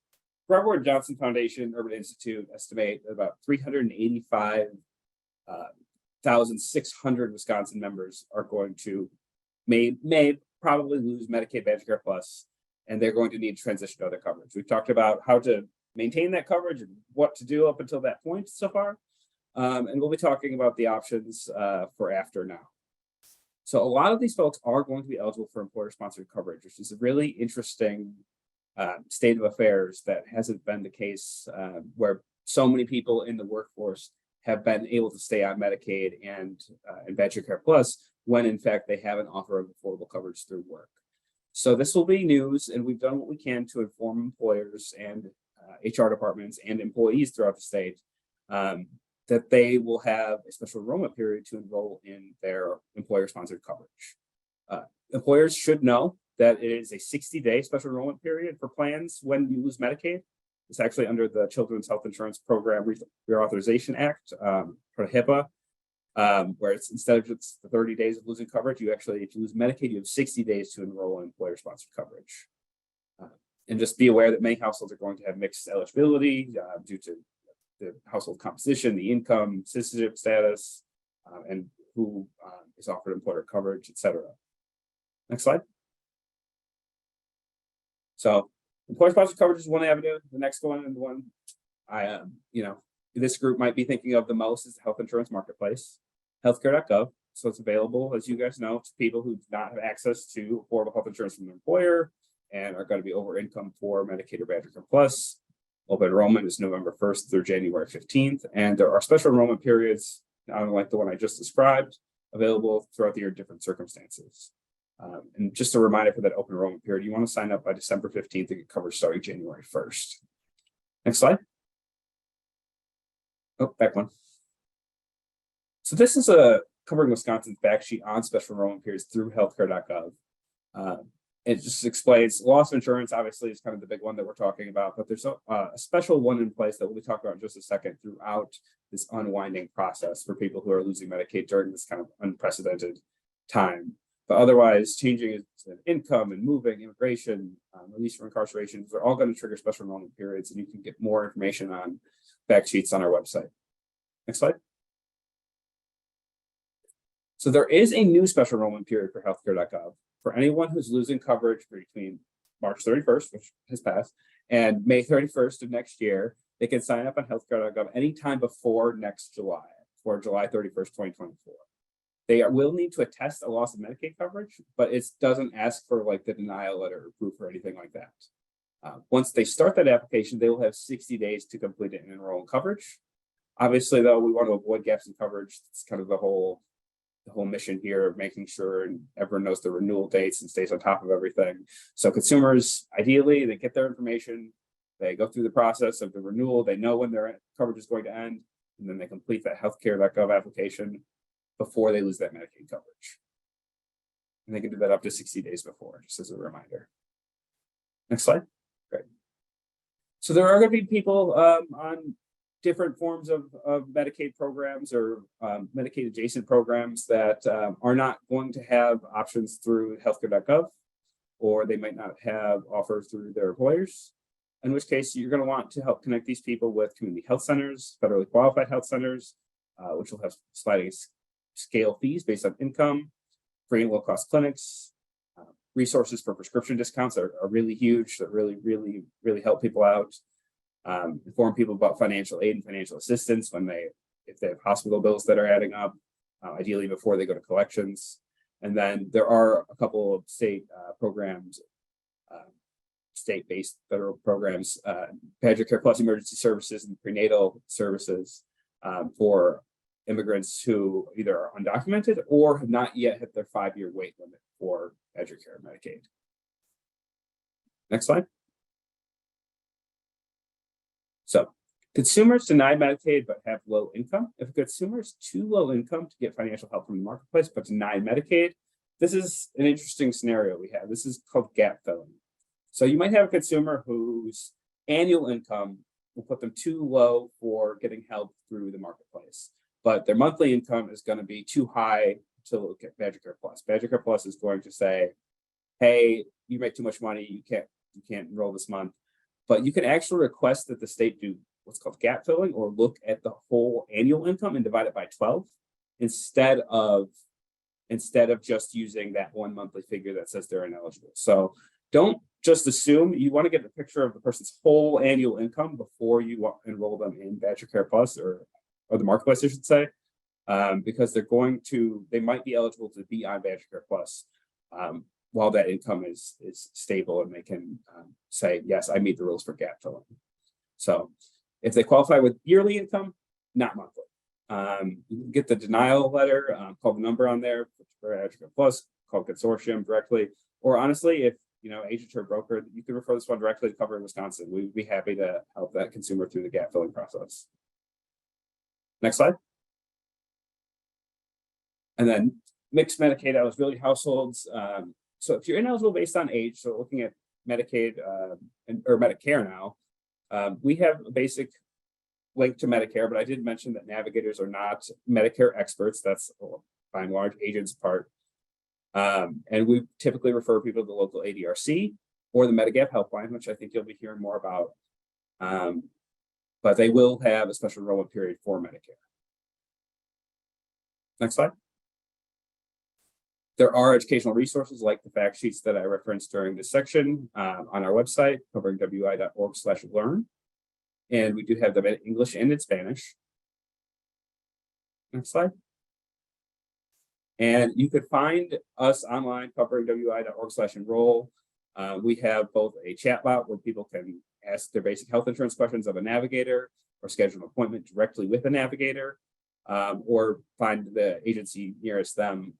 Robert Johnson Foundation Urban Institute estimate about 385 1,600 Wisconsin members are going to may probably lose Medicaid BadgerCare Plus, and they're going to need to transition to other coverage. We've talked about how to maintain that coverage and what to do up until that point so far. And we'll be talking about the options for after now. So a lot of these folks are going to be eligible for employer-sponsored coverage, which is a really interesting state of affairs that hasn't been the case where so many people in the workforce have been able to stay on Medicaid and BadgerCare Plus when in fact they have an offer of affordable coverage through work. So this will be news, and we've done what we can to inform employers and HR departments and employees throughout the state that they will have a special enrollment period to enroll in their employer-sponsored coverage. Employers should know that it is a 60-day special enrollment period for plans when you lose Medicaid. It's actually under the Children's Health Insurance Program Reauthorization Act, for HIPAA, where it's instead of just the 30 days of losing coverage, you actually, if you lose Medicaid, you have 60 days to enroll in employer-sponsored coverage. And just be aware that many households are going to have mixed eligibility due to the household composition, the income, citizenship status, and who is offered employer coverage, et cetera. Next slide. So employer-sponsored coverage is one avenue. The next one, and the one this group might be thinking of the most, is the health insurance marketplace, healthcare.gov. So it's available, as you guys know, to people who do not have access to affordable health insurance from their employer and are going to be over income for Medicaid or BadgerCare Plus. Open enrollment is November 1st through January 15th. And there are special enrollment periods, unlike the one I just described, available throughout the year in different circumstances. And just a reminder for that open enrollment period, you want to sign up by December 15th to get coverage starting January 1st. Next slide. Oh, back one. So this is a covering Wisconsin's fact sheet on special enrollment periods through healthcare.gov. It just explains loss of insurance, obviously, is kind of the big one that we're talking about, but there's a special one in place that we'll be talking about in just a second throughout this unwinding process for people who are losing Medicaid during this kind of unprecedented time. But otherwise, changing income and moving, immigration, release from incarceration, they're all going to trigger special enrollment periods, and you can get more information on fact sheets on our website. Next slide. So there is a new special enrollment period for healthcare.gov for anyone who's losing coverage between March 31st, which has passed, and May 31st of next year. They can sign up on healthcare.gov anytime before next July, for July 31st, 2024. They will need to attest a loss of Medicaid coverage, but it doesn't ask for like the denial letter or proof or anything like that. Once they start that application, they will have 60 days to complete it and enroll in coverage. Obviously, though, we want to avoid gaps in coverage. It's kind of the whole mission here of making sure and everyone knows the renewal dates and stays on top of everything. So consumers, ideally, they get their information, they go through the process of the renewal, they know when their coverage is going to end, and then they complete that healthcare.gov application before they lose that Medicaid coverage. And they can do that up to 60 days before, just as a reminder. Next slide. Great. So there are going to be people on different forms of Medicaid programs or Medicaid adjacent programs that are not going to have options through healthcare.gov, or they might not have offers through their employers, in which case you're going to want to help connect these people with community health centers, federally qualified health centers, which will have sliding scale fees based on income, free and low-cost clinics, resources for prescription discounts are really huge, that really help people out. Inform people about financial aid and financial assistance if they have hospital bills that are adding up, ideally before they go to collections. And then there are a couple of state programs, state-based federal programs, BadgerCare Plus emergency services and prenatal services for immigrants who either are undocumented or have not yet hit their 5-year wait limit for BadgerCare Medicaid. Next slide. So consumers denied Medicaid but have low income. If a consumer is too low income to get financial help from the marketplace but denied Medicaid, this is an interesting scenario we have. This is called gap filling. So you might have a consumer whose annual income will put them too low for getting help through the marketplace, but their monthly income is going to be too high to look at BadgerCare Plus. BadgerCare Plus is going to say, hey, you make too much money, you can't enroll this month. But you can actually request that the state do what's called gap filling, or look at the whole annual income and divide it by 12 instead of just using that one monthly figure that says they're ineligible. So don't just assume. You want to get a picture of the person's whole annual income before you enroll them in BadgerCare Plus or the marketplace, I should say, because they might be eligible to be on BadgerCare Plus while that income is stable, and they can say, yes, I meet the rules for gap filling. So if they qualify with yearly income, not monthly. You can get the denial letter, call the number on there for BadgerCare Plus, call consortium directly, or honestly, if agent or broker, you can refer this one directly to Cover Wisconsin. We would be happy to help that consumer through the gap filling process. Next slide. And then mixed Medicaid eligibility households. So if you're ineligible based on age, so looking at Medicaid or Medicare now, we have a basic link to Medicare, but I did mention that Navigators are not Medicare experts. That's by and large agents' part. And we typically refer people to the local ADRC or the Medigap helpline, which I think you'll be hearing more about. But they will have a special enrollment period for Medicare. Next slide. There are educational resources like the fact sheets that I referenced during this section on our website, coveringwi.org/learn. And we do have them in English and in Spanish. Next slide. And you could find us online, coveringwi.org/enroll. We have both a chatbot where people can ask their basic health insurance questions of a navigator, or schedule an appointment directly with a navigator, or find the agency nearest them,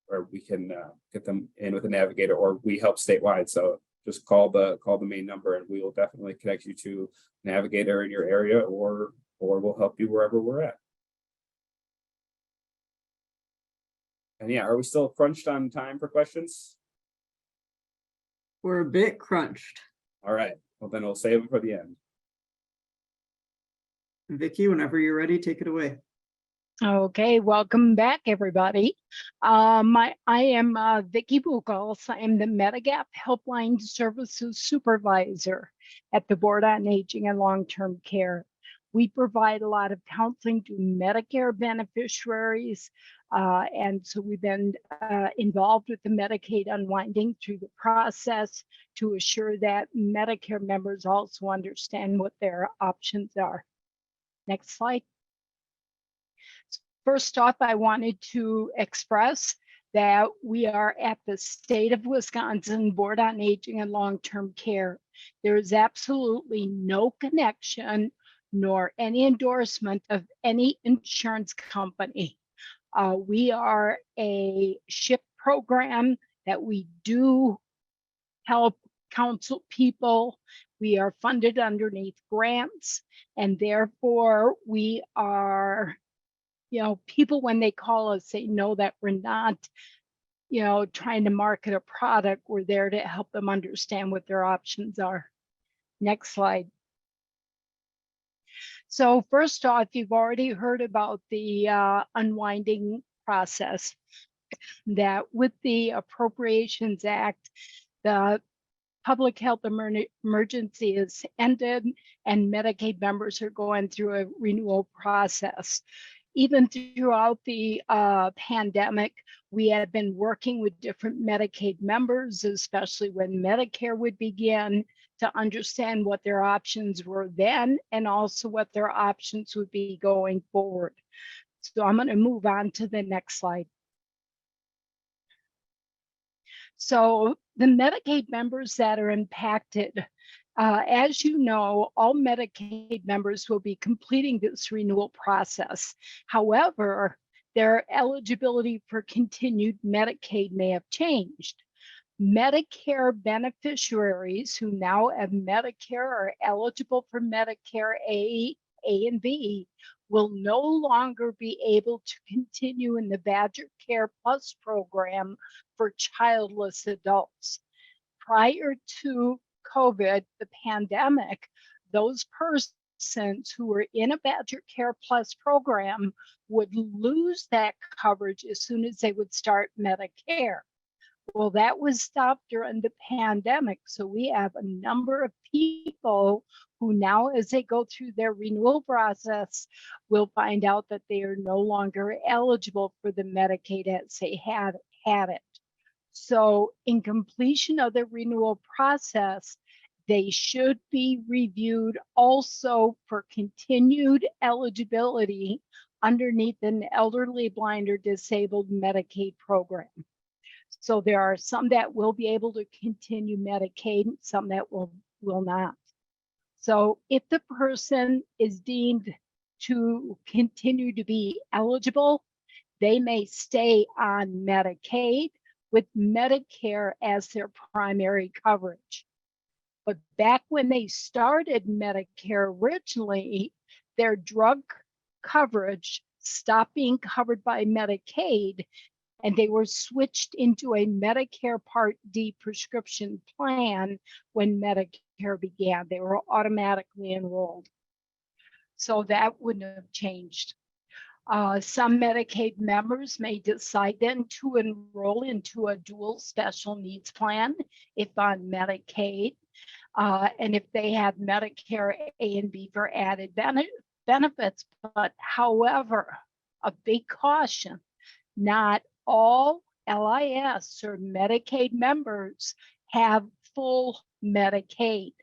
where we can get them in with a navigator, or we help statewide. So just call the main number, and we will definitely connect you to a navigator in your area, or we'll help you wherever we're at. And yeah, are we still crunched on time for questions? We're a bit crunched. All right, well then we'll save them for the end. Vicki, whenever you're ready, take it away. Okay, welcome back, everybody. I am Vicki Buchholz. I am the Medigap Helpline Services Supervisor at the Board on Aging and Long-Term Care. We provide a lot of counseling to Medicare beneficiaries, and so we've been involved with the Medicaid Unwinding through the process to assure that Medicare members also understand what their options are. Next slide. First off, I wanted to express that we are at the State of Wisconsin Board on Aging and Long-Term Care. There is absolutely no connection nor any endorsement of any insurance company. We are a SHIP program that we do help counsel people. We are funded underneath grants, and therefore we are, people when they call us, they know that we're not, trying to market a product. We're there to help them understand what their options are. Next slide. So first off, you've already heard about the unwinding process, that with the Appropriations Act, the public health emergency is ended and Medicaid members are going through a renewal process. Even throughout the pandemic, we had been working with different Medicaid members, especially when Medicare would begin, to understand what their options were then and also what their options would be going forward. So I'm going to move on to the next slide. So the Medicaid members that are impacted, as you know, all Medicaid members will be completing this renewal process. However, their eligibility for continued Medicaid may have changed. Medicare beneficiaries who now have Medicare are eligible for Medicare A and B will no longer be able to continue in the BadgerCare Plus program for childless adults. Prior to COVID, the pandemic, those persons who were in a BadgerCare Plus program would lose that coverage as soon as they would start Medicare. Well, that was stopped during the pandemic. So we have a number of people who now, as they go through their renewal process, will find out that they are no longer eligible for the Medicaid as they had it. So in completion of the renewal process, they should be reviewed also for continued eligibility underneath an elderly, blind, or disabled Medicaid program. So there are some that will be able to continue Medicaid, some that will not. So if the person is deemed to continue to be eligible, they may stay on Medicaid with Medicare as their primary coverage. But back when they started Medicare originally, their drug coverage stopped being covered by Medicaid, and they were switched into a Medicare Part D prescription plan when Medicare began. They were automatically enrolled. So that wouldn't have changed. Some Medicaid members may decide then to enroll into a dual special needs plan if on Medicaid. And if they have Medicare A and B for added benefits. But however, a big caution, not all LIS or Medicaid members have full Medicaid.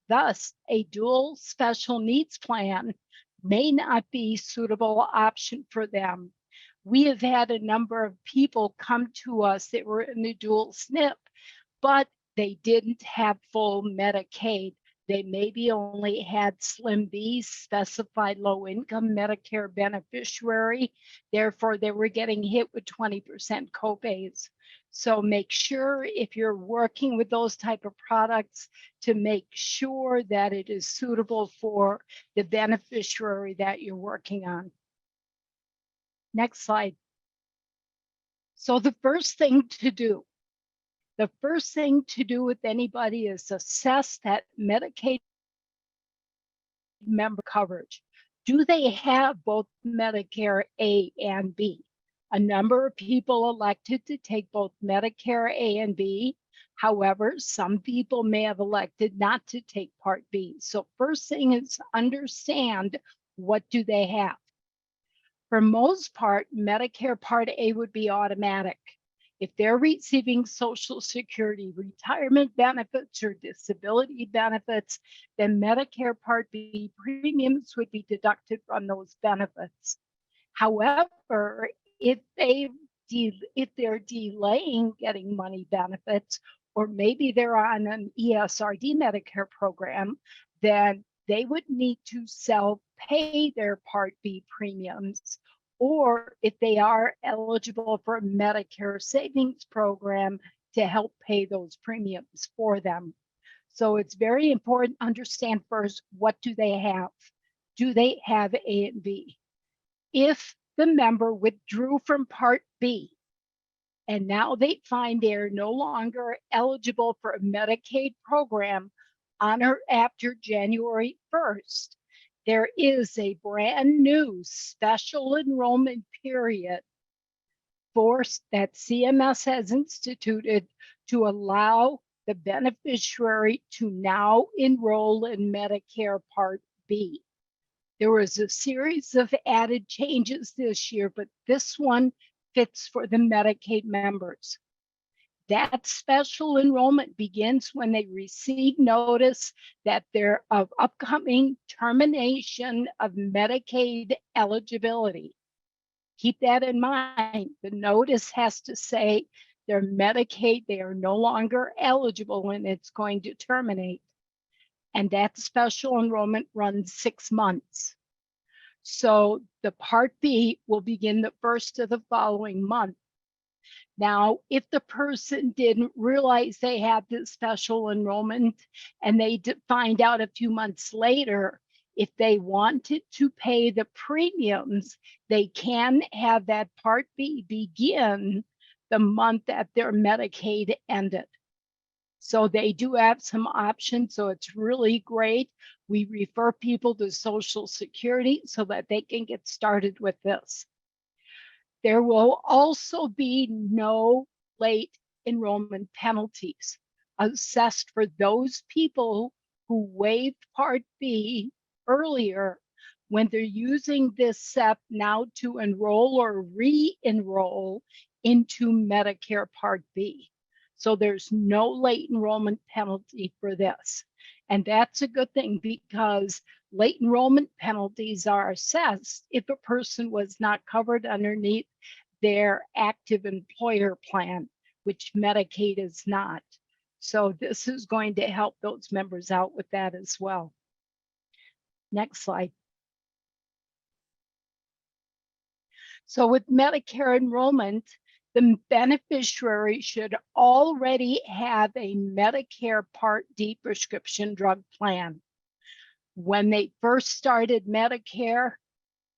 Thus, a dual special needs plan may not be a suitable option for them. We have had a number of people come to us that were in the dual SNP, but they didn't have full Medicaid. They maybe only had Slim B, specified low income Medicare beneficiary. Therefore, they were getting hit with 20% copays. So make sure if you're working with those type of products to make sure that it is suitable for the beneficiary that you're working on. Next slide. So the first thing to do with anybody is assess that Medicaid member coverage. Do they have both Medicare A and B? A number of people elected to take both Medicare A and B. However, some people may have elected not to take Part B. So first thing is understand, what do they have? For most part, Medicare Part A would be automatic. If they're receiving Social Security, retirement benefits, or disability benefits, then Medicare Part B premiums would be deducted from those benefits. However, if they're delaying getting money benefits, or maybe they're on an ESRD Medicare program, then they would need to self-pay their Part B premiums. Or if they are eligible for a Medicare savings program to help pay those premiums for them. So it's very important to understand first, what do they have? Do they have A and B? If the member withdrew from Part B and now they find they're no longer eligible for a Medicaid program on or after January 1st, there is a brand new special enrollment period that CMS has instituted to allow the beneficiary to now enroll in Medicare Part B. There was a series of added changes this year, but this one fits for the Medicaid members. That special enrollment begins when they receive notice that they're of upcoming termination of Medicaid eligibility. Keep that in mind. The notice has to say they're Medicaid, they are no longer eligible, and it's going to terminate. And that special enrollment runs 6 months. So the Part B will begin the first of the following month. Now, if the person didn't realize they had this special enrollment and they find out a few months later, if they wanted to pay the premiums, they can have that Part B begin the month that their Medicaid ended. So they do have some options, so it's really great. We refer people to Social Security so that they can get started with this. There will also be no late enrollment penalties assessed for those people who waived Part B earlier when they're using this SEP now to enroll or re-enroll into Medicare Part B. So there's no late enrollment penalty for this. And that's a good thing because late enrollment penalties are assessed if a person was not covered underneath their active employer plan, which Medicaid is not. So this is going to help those members out with that as well. Next slide. So with Medicare enrollment, the beneficiary should already have a Medicare Part D prescription drug plan. When they first started Medicare,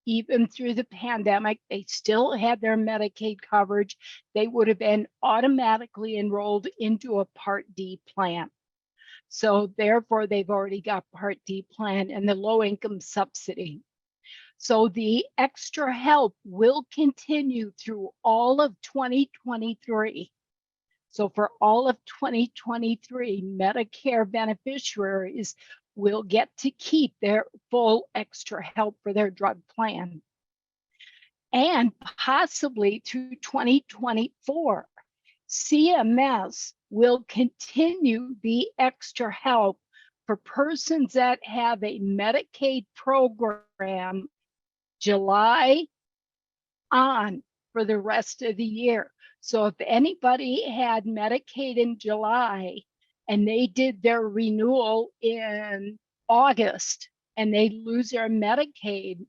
even through the pandemic, they still had their Medicaid coverage. They would have been automatically enrolled into a Part D plan. So therefore, they've already got Part D plan and the low income subsidy. So the extra help will continue through all of 2023. So for all of 2023, Medicare beneficiaries will get to keep their full extra help for their drug plan. And possibly through 2024, CMS will continue the extra help for persons that have a Medicaid program July on for the rest of the year. So if anybody had Medicaid in July and they did their renewal in August and they lose their Medicaid,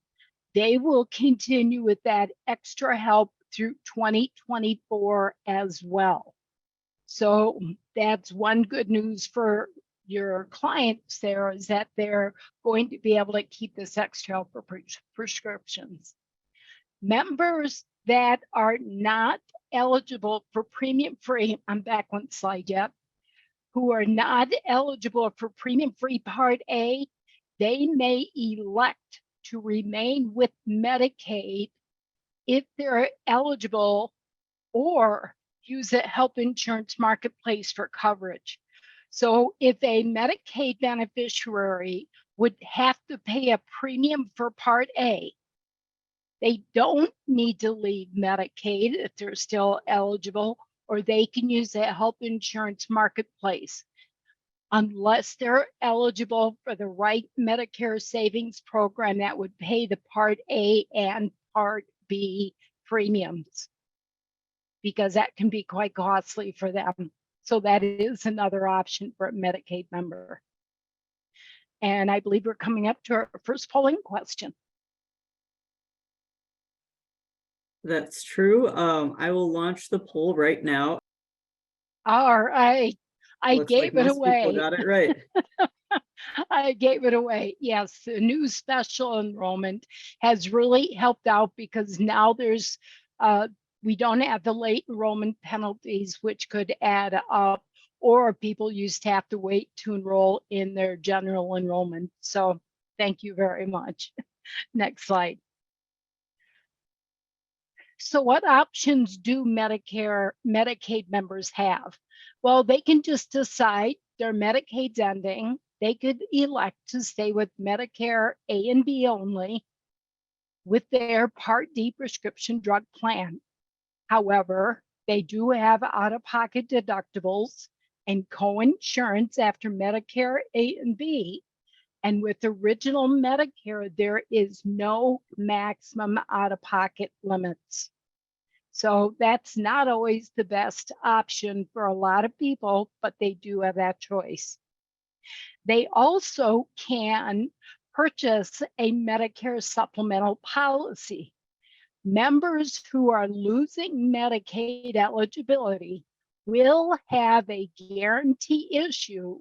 they will continue with that extra help through 2024 as well. So that's one good news for your clients there, is that they're going to be able to keep this extra help for prescriptions. Members that are not eligible for premium free, I'm back one slide yet, who are not eligible for premium free Part A, they may elect to remain with Medicaid if they're eligible, or use a health insurance marketplace for coverage. So if a Medicaid beneficiary would have to pay a premium for Part A, they don't need to leave Medicaid if they're still eligible, or they can use a health insurance marketplace. Unless they're eligible for the right Medicare savings program that would pay the Part A and Part B premiums, because that can be quite costly for them. So that is another option for a Medicaid member. And I believe we're coming up to our first polling question. That's true. I will launch the poll right now. All right. I Looks gave like it most people away. got it right. I gave it away. Yes, the new special enrollment has really helped out because now there's we don't have the late enrollment penalties, which could add up, or people used to have to wait to enroll in their general enrollment. So thank you very much. Next slide. So what options do Medicaid members have? Well, they can just decide their Medicaid's ending. They could elect to stay with Medicare A and B only with their Part D prescription drug plan. However, they do have out-of-pocket deductibles and co-insurance after Medicare A and B. And with original Medicare, there is no maximum out-of-pocket limits. So that's not always the best option for a lot of people, but they do have that choice. They also can purchase a Medicare supplemental policy. Members who are losing Medicaid eligibility will have a guarantee issue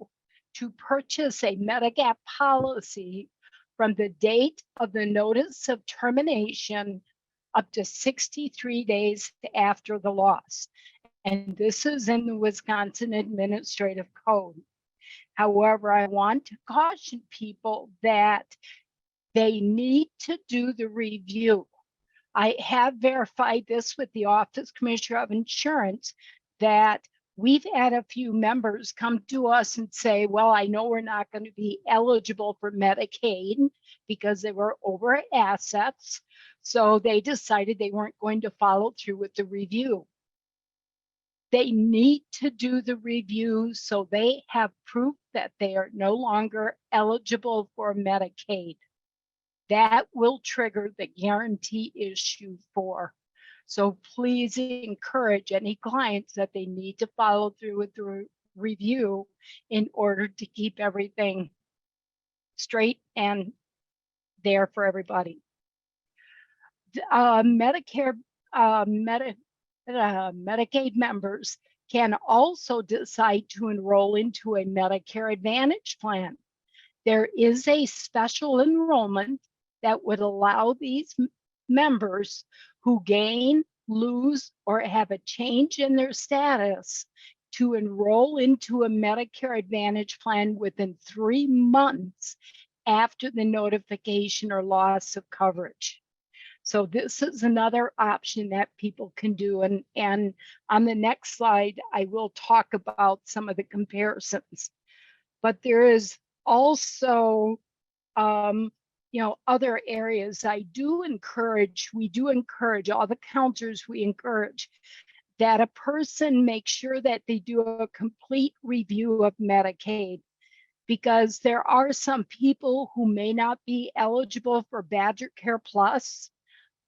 to purchase a Medigap policy from the date of the notice of termination up to 63 days after the loss. And this is in the Wisconsin Administrative Code. However, I want to caution people that they need to do the review. I have verified this with the Office Commissioner of Insurance that We've had a few members come to us and say, well, I know we're not going to be eligible for Medicaid because they were over assets. So they decided they weren't going to follow through with the review. They need to do the review so they have proof that they are no longer eligible for Medicaid. That will trigger the guarantee issue for. So please encourage any clients that they need to follow through with the review in order to keep everything straight and there for everybody. Medicaid members can also decide to enroll into a Medicare Advantage plan. There is a special enrollment that would allow these members who gain, lose, or have a change in their status to enroll into a Medicare Advantage plan within 3 months after the notification or loss of coverage. So this is another option that people can do. And on the next slide, I will talk about some of the comparisons. But there is also other areas. We do encourage all the counselors, we encourage that a person make sure that they do a complete review of Medicaid, because there are some people who may not be eligible for BadgerCare Plus,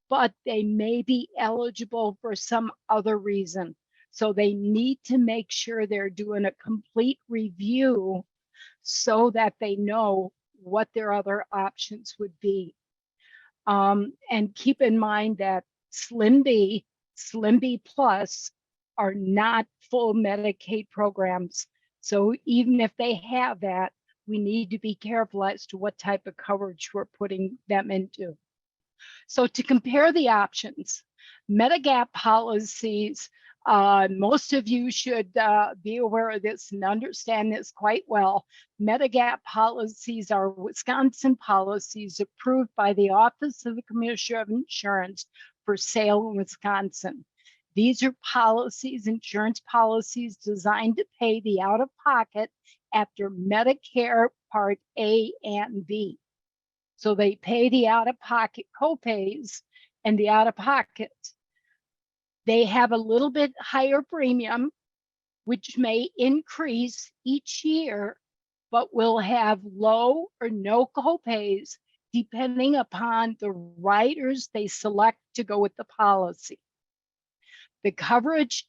but they may be eligible for some other reason. So they need to make sure they're doing a complete review so that they know what their other options would be. And keep in mind that Slim B Plus are not full Medicaid programs. So even if they have that, we need to be careful as to what type of coverage we're putting them into. So to compare the options, Medigap policies, most of you should be aware of this and understand this quite well. Medigap policies are Wisconsin policies approved by the Office of the Commissioner of Insurance for sale in Wisconsin. These are policies, insurance policies designed to pay the out-of-pocket after Medicare Part A and B. So they pay the out-of-pocket copays and the out-of-pocket. They have a little bit higher premium, which may increase each year, but will have low or no copays depending upon the riders they select to go with the policy. The coverage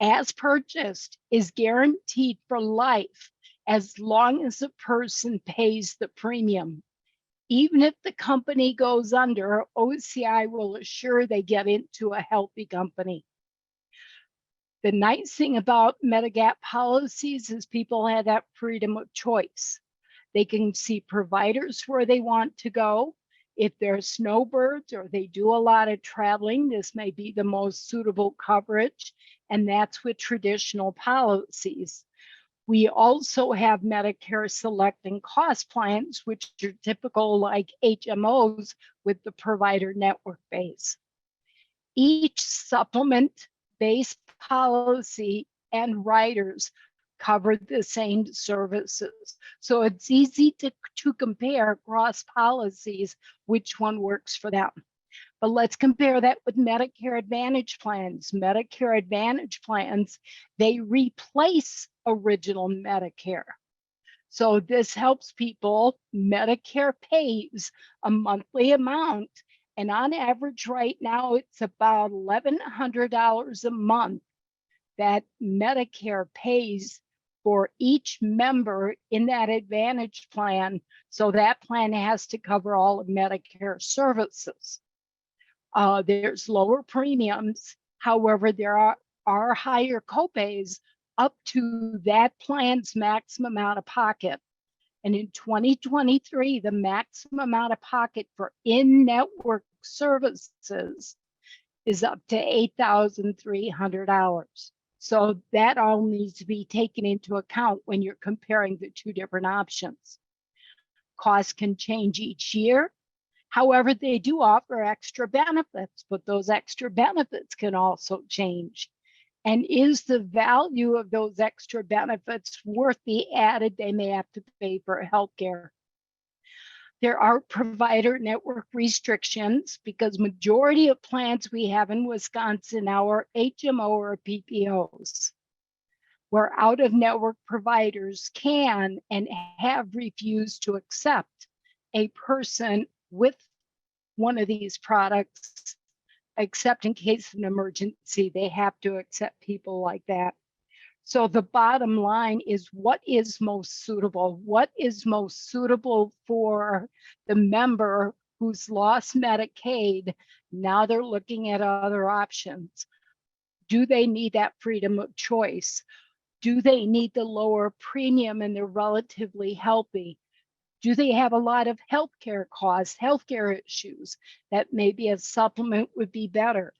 as purchased is guaranteed for life as long as the person pays the premium. Even if the company goes under, OCI will assure they get into a healthy company. The nice thing about Medigap policies is people have that freedom of choice. They can see providers where they want to go. If they're snowbirds or they do a lot of traveling, this may be the most suitable coverage, and that's with traditional policies. We also have Medicare Select and Cost plans, which are typical like HMOs with the provider network base. Each supplement-based policy and riders cover the same services. So it's easy to compare across policies which one works for them. But let's compare that with Medicare Advantage plans. Medicare Advantage plans, they replace original Medicare. So this helps people. Medicare pays a monthly amount, and on average right now, it's about $1,100 a month that Medicare pays for each member in that Advantage plan. So that plan has to cover all of Medicare services. There's lower premiums. However, there are higher copays up to that plan's maximum out of pocket. And in 2023, the maximum out of pocket for in-network services is up to $8,300. So that all needs to be taken into account when you're comparing the two different options. Costs can change each year. However, they do offer extra benefits, but those extra benefits can also change. And is the value of those extra benefits worth the added they may have to pay for healthcare? There are provider network restrictions because majority of plans we have in Wisconsin now are HMO or PPOs, where out-of-network providers can and have refused to accept a person with one of these products, except in case of an emergency. They have to accept people like that. So the bottom line is, what is most suitable? What is most suitable for the member who's lost Medicaid? Now they're looking at other options. Do they need that freedom of choice? Do they need the lower premium and they're relatively healthy? Do they have a lot of healthcare costs, healthcare issues that maybe a supplement would be better?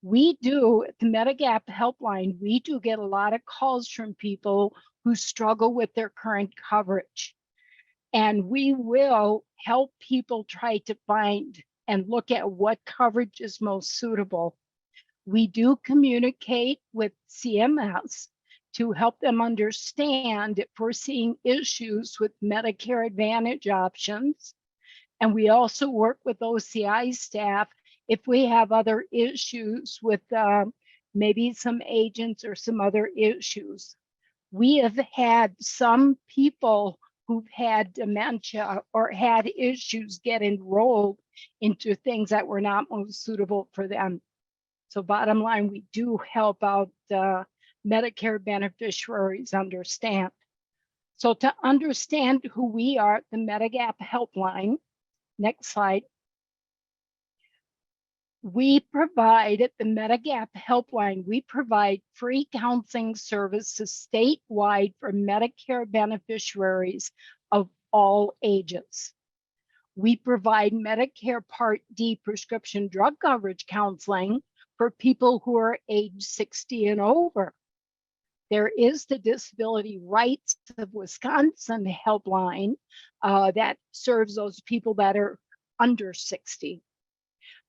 We do, at the Medigap helpline, we do get a lot of calls from people who struggle with their current coverage. And we will help people try to find and look at what coverage is most suitable. We do communicate with CMS to help them understand if we're seeing issues with Medicare Advantage options. And we also work with OCI staff if we have other issues with maybe some agents or some other issues. We have had some people who've had dementia or had issues get enrolled into things that were not most suitable for them. So bottom line, we do help out Medicare beneficiaries understand. So to understand who we are, the Medigap helpline, next slide. We provide at the Medigap helpline, we provide free counseling services statewide for Medicare beneficiaries of all ages. We provide Medicare Part D prescription drug coverage counseling for people who are age 60 and over. There is the Disability Rights of Wisconsin helpline that serves those people that are under 60.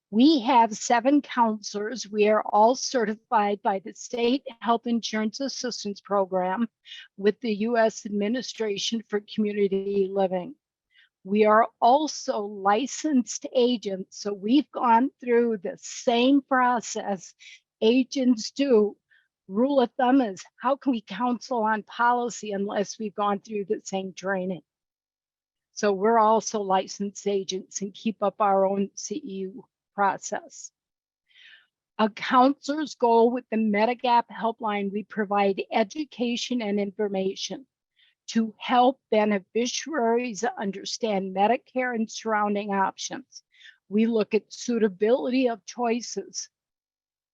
We have 7 counselors. We are all certified by the State Health Insurance Assistance Program with the U.S. Administration for Community Living. We are also licensed agents, so we've gone through the same process agents do. Rule of thumb is, how can we counsel on policy unless we've gone through the same training? So we're also licensed agents and keep up our own CEU process. A counselor's goal with the Medigap helpline, we provide education and information to help beneficiaries understand Medicare and surrounding options. We look at suitability of choices.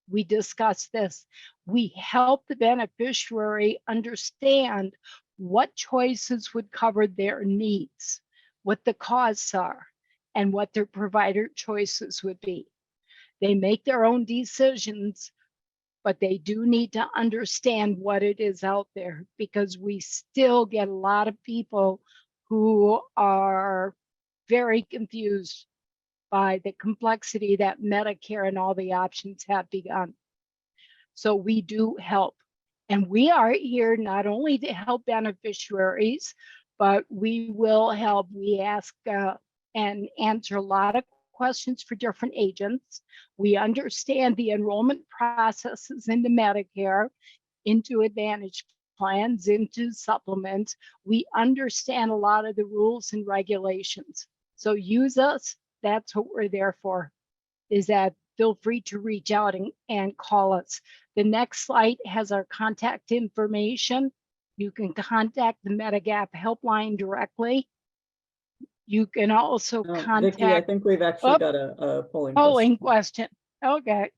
We discuss this. We help the beneficiary understand what choices would cover their needs, what the costs are, and what their provider choices would be. They make their own decisions, but they do need to understand what it is out there, because we still get a lot of people who are very confused by the complexity that Medicare and all the options have begun. So we do help. And we are here not only to help beneficiaries, but we will help. We ask and answer a lot of questions for different agents. We understand the enrollment processes into Medicare, into Advantage plans, into supplements. We understand a lot of the rules and regulations. So use us. That's what we're there for, is that feel free to reach out and call us. The next slide has our contact information. You can contact the Medigap helpline directly. You can also contact. Vicki, I think we've actually got a polling question. Okay.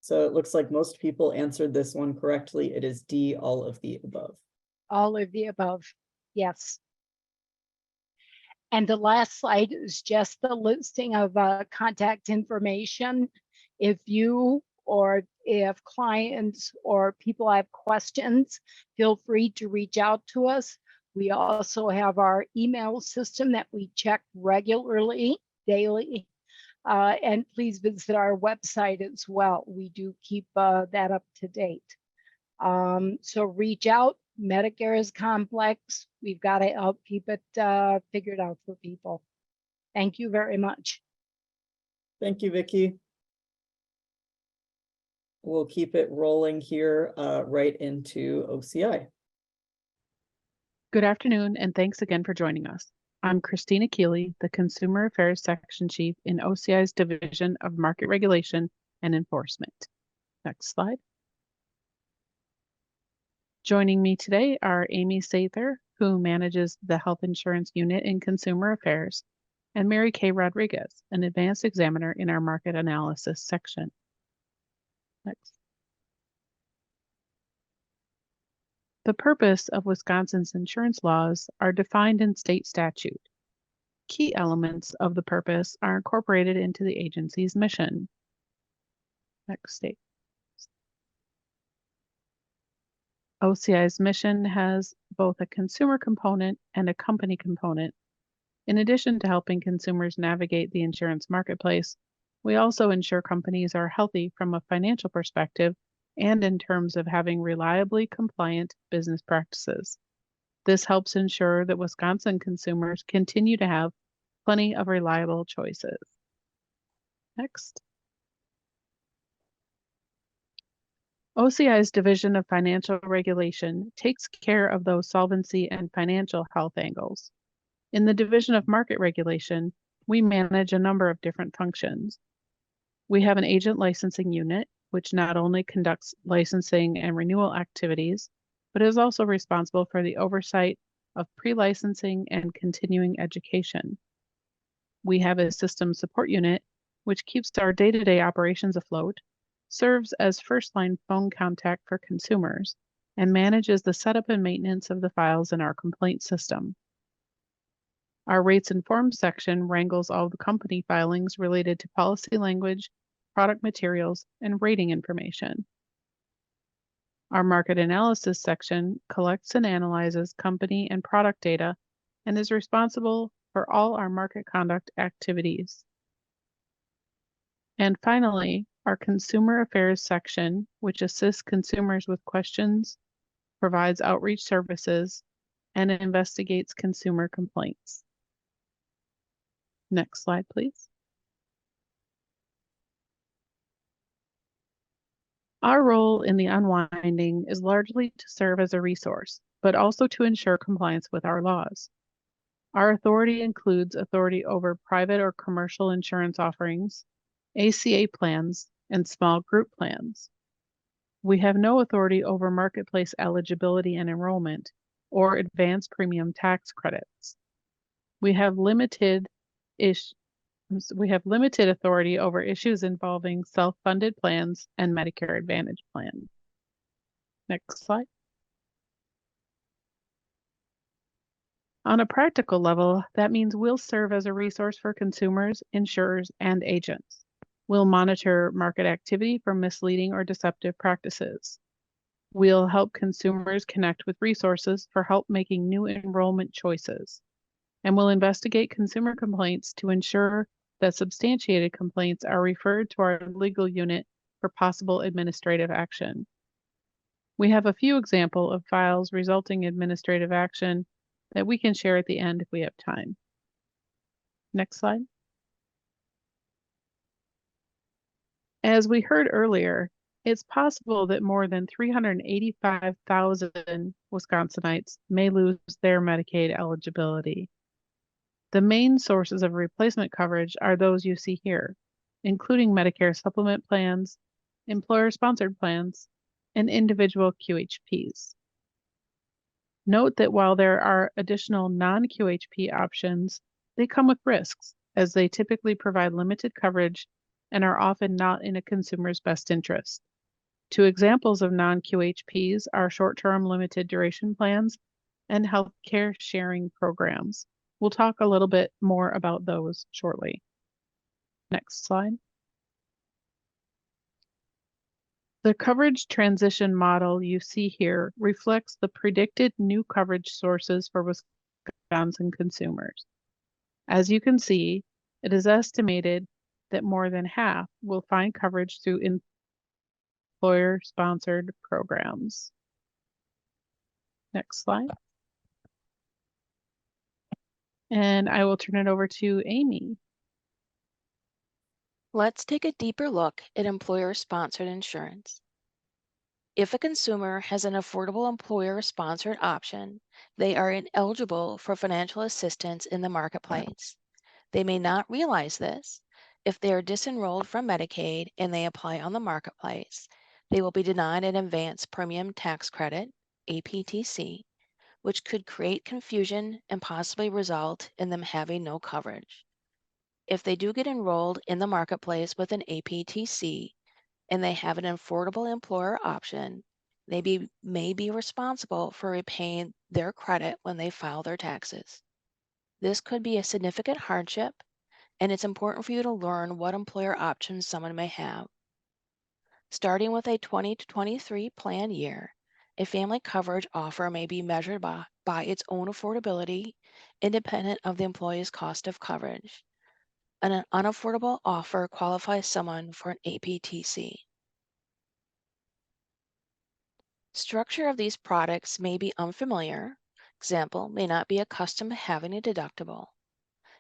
So it looks like most people answered this one correctly. It is D, all of the above. All of the above, yes. And the last slide is just the listing of contact information. If you or if clients or people have questions, feel free to reach out to us. We also have our email system that we check regularly, daily. And please visit our website as well. We do keep that up to date. So reach out. Medicare is complex. We've got to help keep it figured out for people. Thank you very much. Thank you, Vicki. We'll keep it rolling here right into OCI. Good afternoon, and thanks again for joining us. I'm Christina Keeley, the Consumer Affairs Section Chief in OCI's Division of Market Regulation and Enforcement. Next slide. Joining me today are Amy Sather, who manages the Health Insurance Unit in Consumer Affairs, and Mary Kay Rodriguez, an Advanced Examiner in our Market Analysis section. Next. The purpose of Wisconsin's insurance laws are defined in state statute. Key elements of the purpose are incorporated into the agency's mission. Next state. OCI's mission has both a consumer component and a company component. In addition to helping consumers navigate the insurance marketplace, we also ensure companies are healthy from a financial perspective and in terms of having reliably compliant business practices. This helps ensure that Wisconsin consumers continue to have plenty of reliable choices. Next. OCI's Division of Financial Regulation takes care of those solvency and financial health angles. In the Division of Market Regulation, we manage a number of different functions. We have an agent licensing unit, which not only conducts licensing and renewal activities, but is also responsible for the oversight of pre-licensing and continuing education. We have a system support unit, which keeps our day-to-day operations afloat, serves as first-line phone contact for consumers, and manages the setup and maintenance of the files in our complaint system. Our Rates and Forms section wrangles all the company filings related to policy language, product materials, and rating information. Our Market Analysis section collects and analyzes company and product data and is responsible for all our market conduct activities. And finally, our Consumer Affairs section, which assists consumers with questions, provides outreach services, and investigates consumer complaints. Next slide, please. Our role in the unwinding is largely to serve as a resource, but also to ensure compliance with our laws. Our authority includes authority over private or commercial insurance offerings, ACA plans, and small group plans. We have no authority over marketplace eligibility and enrollment or advanced premium tax credits. We have limited authority over issues involving self-funded plans and Medicare Advantage plans. Next slide. On a practical level, that means we'll serve as a resource for consumers, insurers, and agents. We'll monitor market activity for misleading or deceptive practices. We'll help consumers connect with resources for help making new enrollment choices. And we'll investigate consumer complaints to ensure that substantiated complaints are referred to our legal unit for possible administrative action. We have a few examples of files resulting in administrative action that we can share at the end if we have time. Next slide. As we heard earlier, it's possible that more than 385,000 Wisconsinites may lose their Medicaid eligibility. The main sources of replacement coverage are those you see here, including Medicare supplement plans, employer-sponsored plans, and individual QHPs. Note that while there are additional non-QHP options, they come with risks, as they typically provide limited coverage and are often not in a consumer's best interest. Two examples of non-QHPs are short-term limited duration plans and healthcare sharing programs. We'll talk a little bit more about those shortly. Next slide. The coverage transition model you see here reflects the predicted new coverage sources for Wisconsin consumers. As you can see, it is estimated that more than half will find coverage through employer-sponsored programs. Next slide. And I will turn it over to Amy. Let's take a deeper look at employer-sponsored insurance. If a consumer has an affordable employer-sponsored option, they are ineligible for financial assistance in the marketplace. They may not realize this. If they are disenrolled from Medicaid and they apply on the marketplace, they will be denied an advanced premium tax credit, APTC, which could create confusion and possibly result in them having no coverage. If they do get enrolled in the marketplace with an APTC and they have an affordable employer option, they may be responsible for repaying their credit when they file their taxes. This could be a significant hardship, and it's important for you to learn what employer options someone may have. Starting with a 20 to 23 plan year, a family coverage offer may be measured by its own affordability, independent of the employee's cost of coverage. An unaffordable offer qualifies someone for an APTC. Structure of these products may be unfamiliar. Example, may not be accustomed to having a deductible.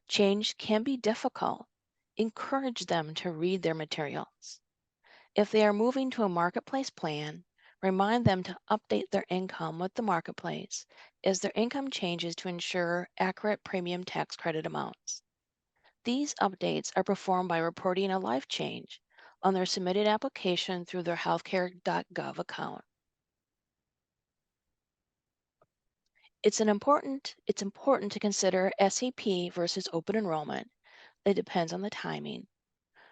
Change can be difficult. Encourage them to read their materials. If they are moving to a marketplace plan, remind them to update their income with the marketplace as their income changes to ensure accurate premium tax credit amounts. These updates are performed by reporting a life change on their submitted application through their healthcare.gov account. It's important to consider SEP versus open enrollment. It depends on the timing.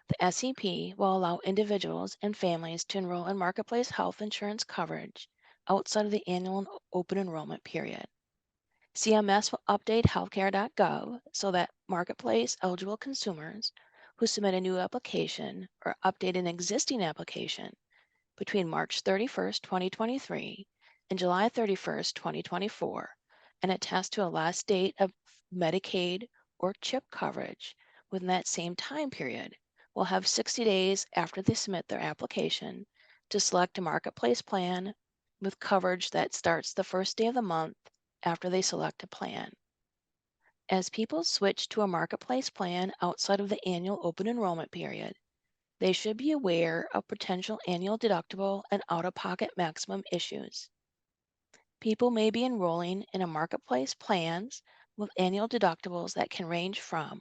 The SEP will allow individuals and families to enroll in marketplace health insurance coverage outside of the annual open enrollment period. CMS will update healthcare.gov so that marketplace eligible consumers who submit a new application or update an existing application between March 31st, 2023 and July 31st, 2024, and attest to a last date of Medicaid or CHIP coverage within that same time period will have 60 days after they submit their application to select a marketplace plan with coverage that starts the first day of the month after they select a plan. As people switch to a marketplace plan outside of the annual open enrollment period, they should be aware of potential annual deductible and out-of-pocket maximum issues. People may be enrolling in a marketplace plans with annual deductibles that can range from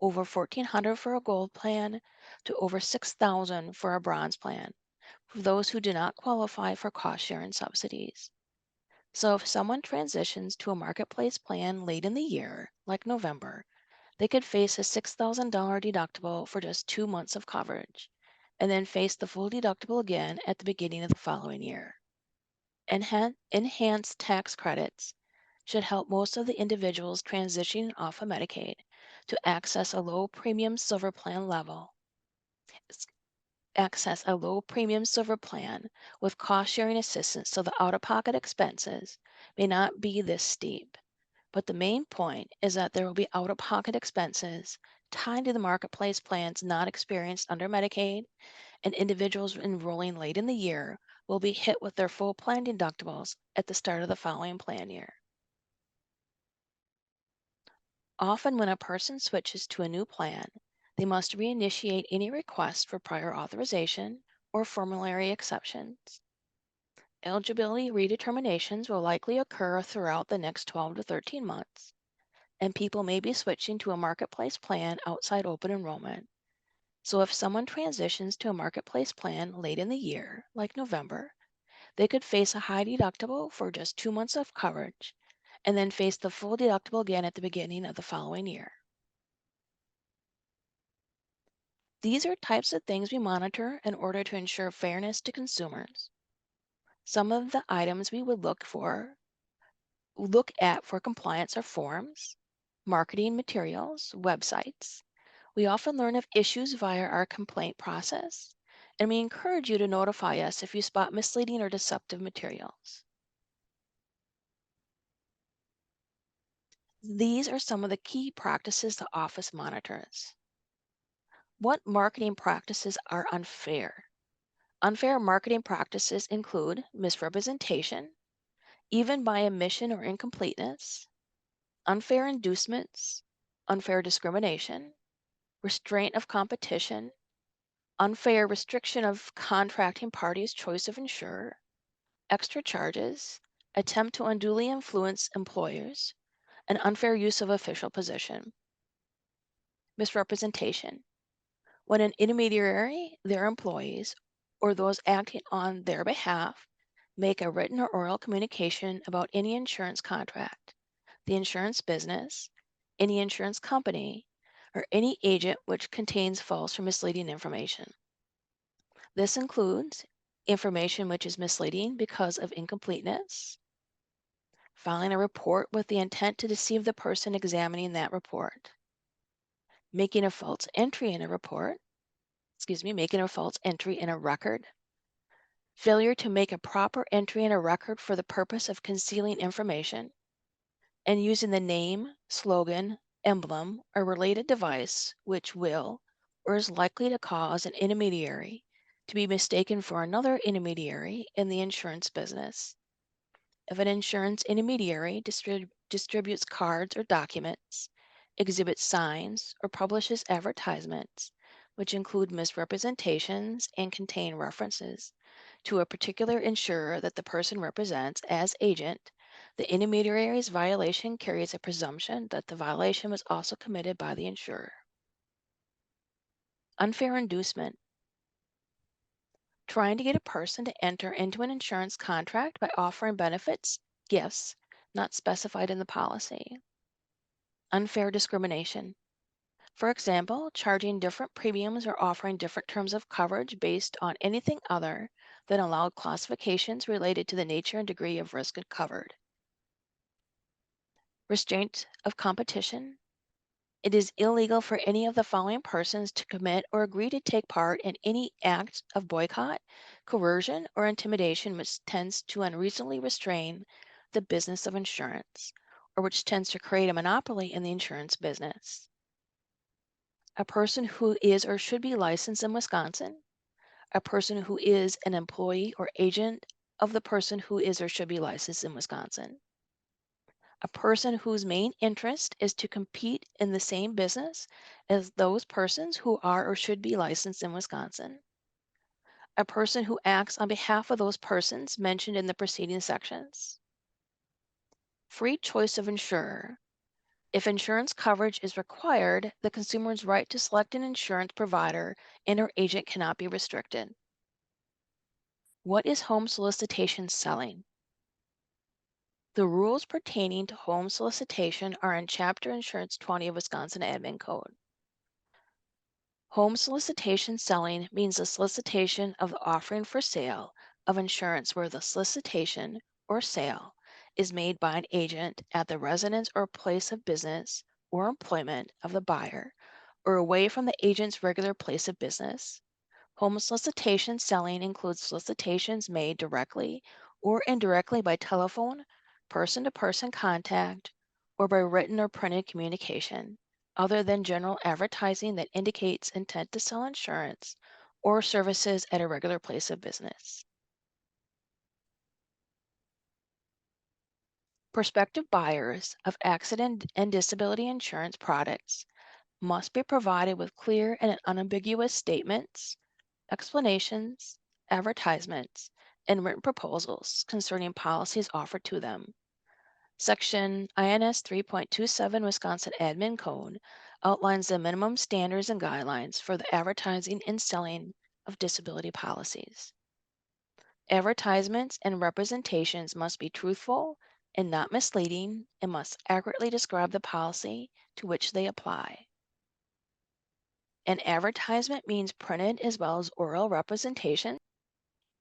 over $1,400 for a gold plan to over $6,000 for a bronze plan, for those who do not qualify for cost sharing subsidies. So if someone transitions to a marketplace plan late in the year, like November, they could face a $6,000 deductible for just 2 months of coverage, and then face the full deductible again at the beginning of the following year. Enhanced tax credits should help most of the individuals transitioning off of Medicaid to access a low premium silver plan with cost sharing assistance so the out-of-pocket expenses may not be this steep. But the main point is that there will be out-of-pocket expenses tied to the marketplace plans not experienced under Medicaid, and individuals enrolling late in the year will be hit with their full plan deductibles at the start of the following plan year. Often when a person switches to a new plan, they must reinitiate any request for prior authorization or formulary exceptions. Eligibility redeterminations will likely occur throughout the next 12 to 13 months, and people may be switching to a marketplace plan outside open enrollment. So if someone transitions to a marketplace plan late in the year, like November, they could face a high deductible for just 2 months of coverage, and then face the full deductible again at the beginning of the following year. These are types of things we monitor in order to ensure fairness to consumers. Some of the items we would look at for compliance are forms, marketing materials, websites. We often learn of issues via our complaint process, and we encourage you to notify us if you spot misleading or deceptive materials. These are some of the key practices the office monitors. What marketing practices are unfair? Unfair marketing practices include misrepresentation, even by omission or incompleteness, unfair inducements, unfair discrimination, restraint of competition, unfair restriction of contracting parties' choice of insurer, extra charges, attempt to unduly influence employers, and unfair use of official position. Misrepresentation. When an intermediary, their employees, or those acting on their behalf make a written or oral communication about any insurance contract, the insurance business, any insurance company, or any agent which contains false or misleading information. This includes information which is misleading because of incompleteness, filing a report with the intent to deceive the person examining that report, making a false entry in a record, failure to make a proper entry in a record for the purpose of concealing information, and using the name, slogan, emblem, or related device which will or is likely to cause an intermediary to be mistaken for another intermediary in the insurance business. If an insurance intermediary distributes cards or documents, exhibits signs, or publishes advertisements, which include misrepresentations and contain references to a particular insurer that the person represents as agent, the intermediary's violation carries a presumption that the violation was also committed by the insurer. Unfair inducement. Trying to get a person to enter into an insurance contract by offering benefits, gifts, not specified in the policy. Unfair discrimination. For example, charging different premiums or offering different terms of coverage based on anything other than allowed classifications related to the nature and degree of risk covered. Restraint of competition. It is illegal for any of the following persons to commit or agree to take part in any act of boycott, coercion, or intimidation which tends to unreasonably restrain the business of insurance, or which tends to create a monopoly in the insurance business. A person who is or should be licensed in Wisconsin, a person who is an employee or agent of the person who is or should be licensed in Wisconsin, a person whose main interest is to compete in the same business as those persons who are or should be licensed in Wisconsin, a person who acts on behalf of those persons mentioned in the preceding sections. Free choice of insurer. If insurance coverage is required, the consumer's right to select an insurance provider and or agent cannot be restricted. What is home solicitation selling? The rules pertaining to home solicitation are in Chapter Insurance 20 of Wisconsin Admin Code. Home solicitation selling means the solicitation of the offering for sale of insurance where the solicitation or sale is made by an agent at the residence or place of business or employment of the buyer or away from the agent's regular place of business. Home solicitation selling includes solicitations made directly or indirectly by telephone, person-to-person contact, or by written or printed communication, other than general advertising that indicates intent to sell insurance or services at a regular place of business. Prospective buyers of accident and disability insurance products must be provided with clear and unambiguous statements, explanations, advertisements, and written proposals concerning policies offered to them. Section INS 3.27 Wisconsin Admin Code outlines the minimum standards and guidelines for the advertising and selling of disability policies. Advertisements and representations must be truthful and not misleading and must accurately describe the policy to which they apply. An advertisement means printed as well as oral representation.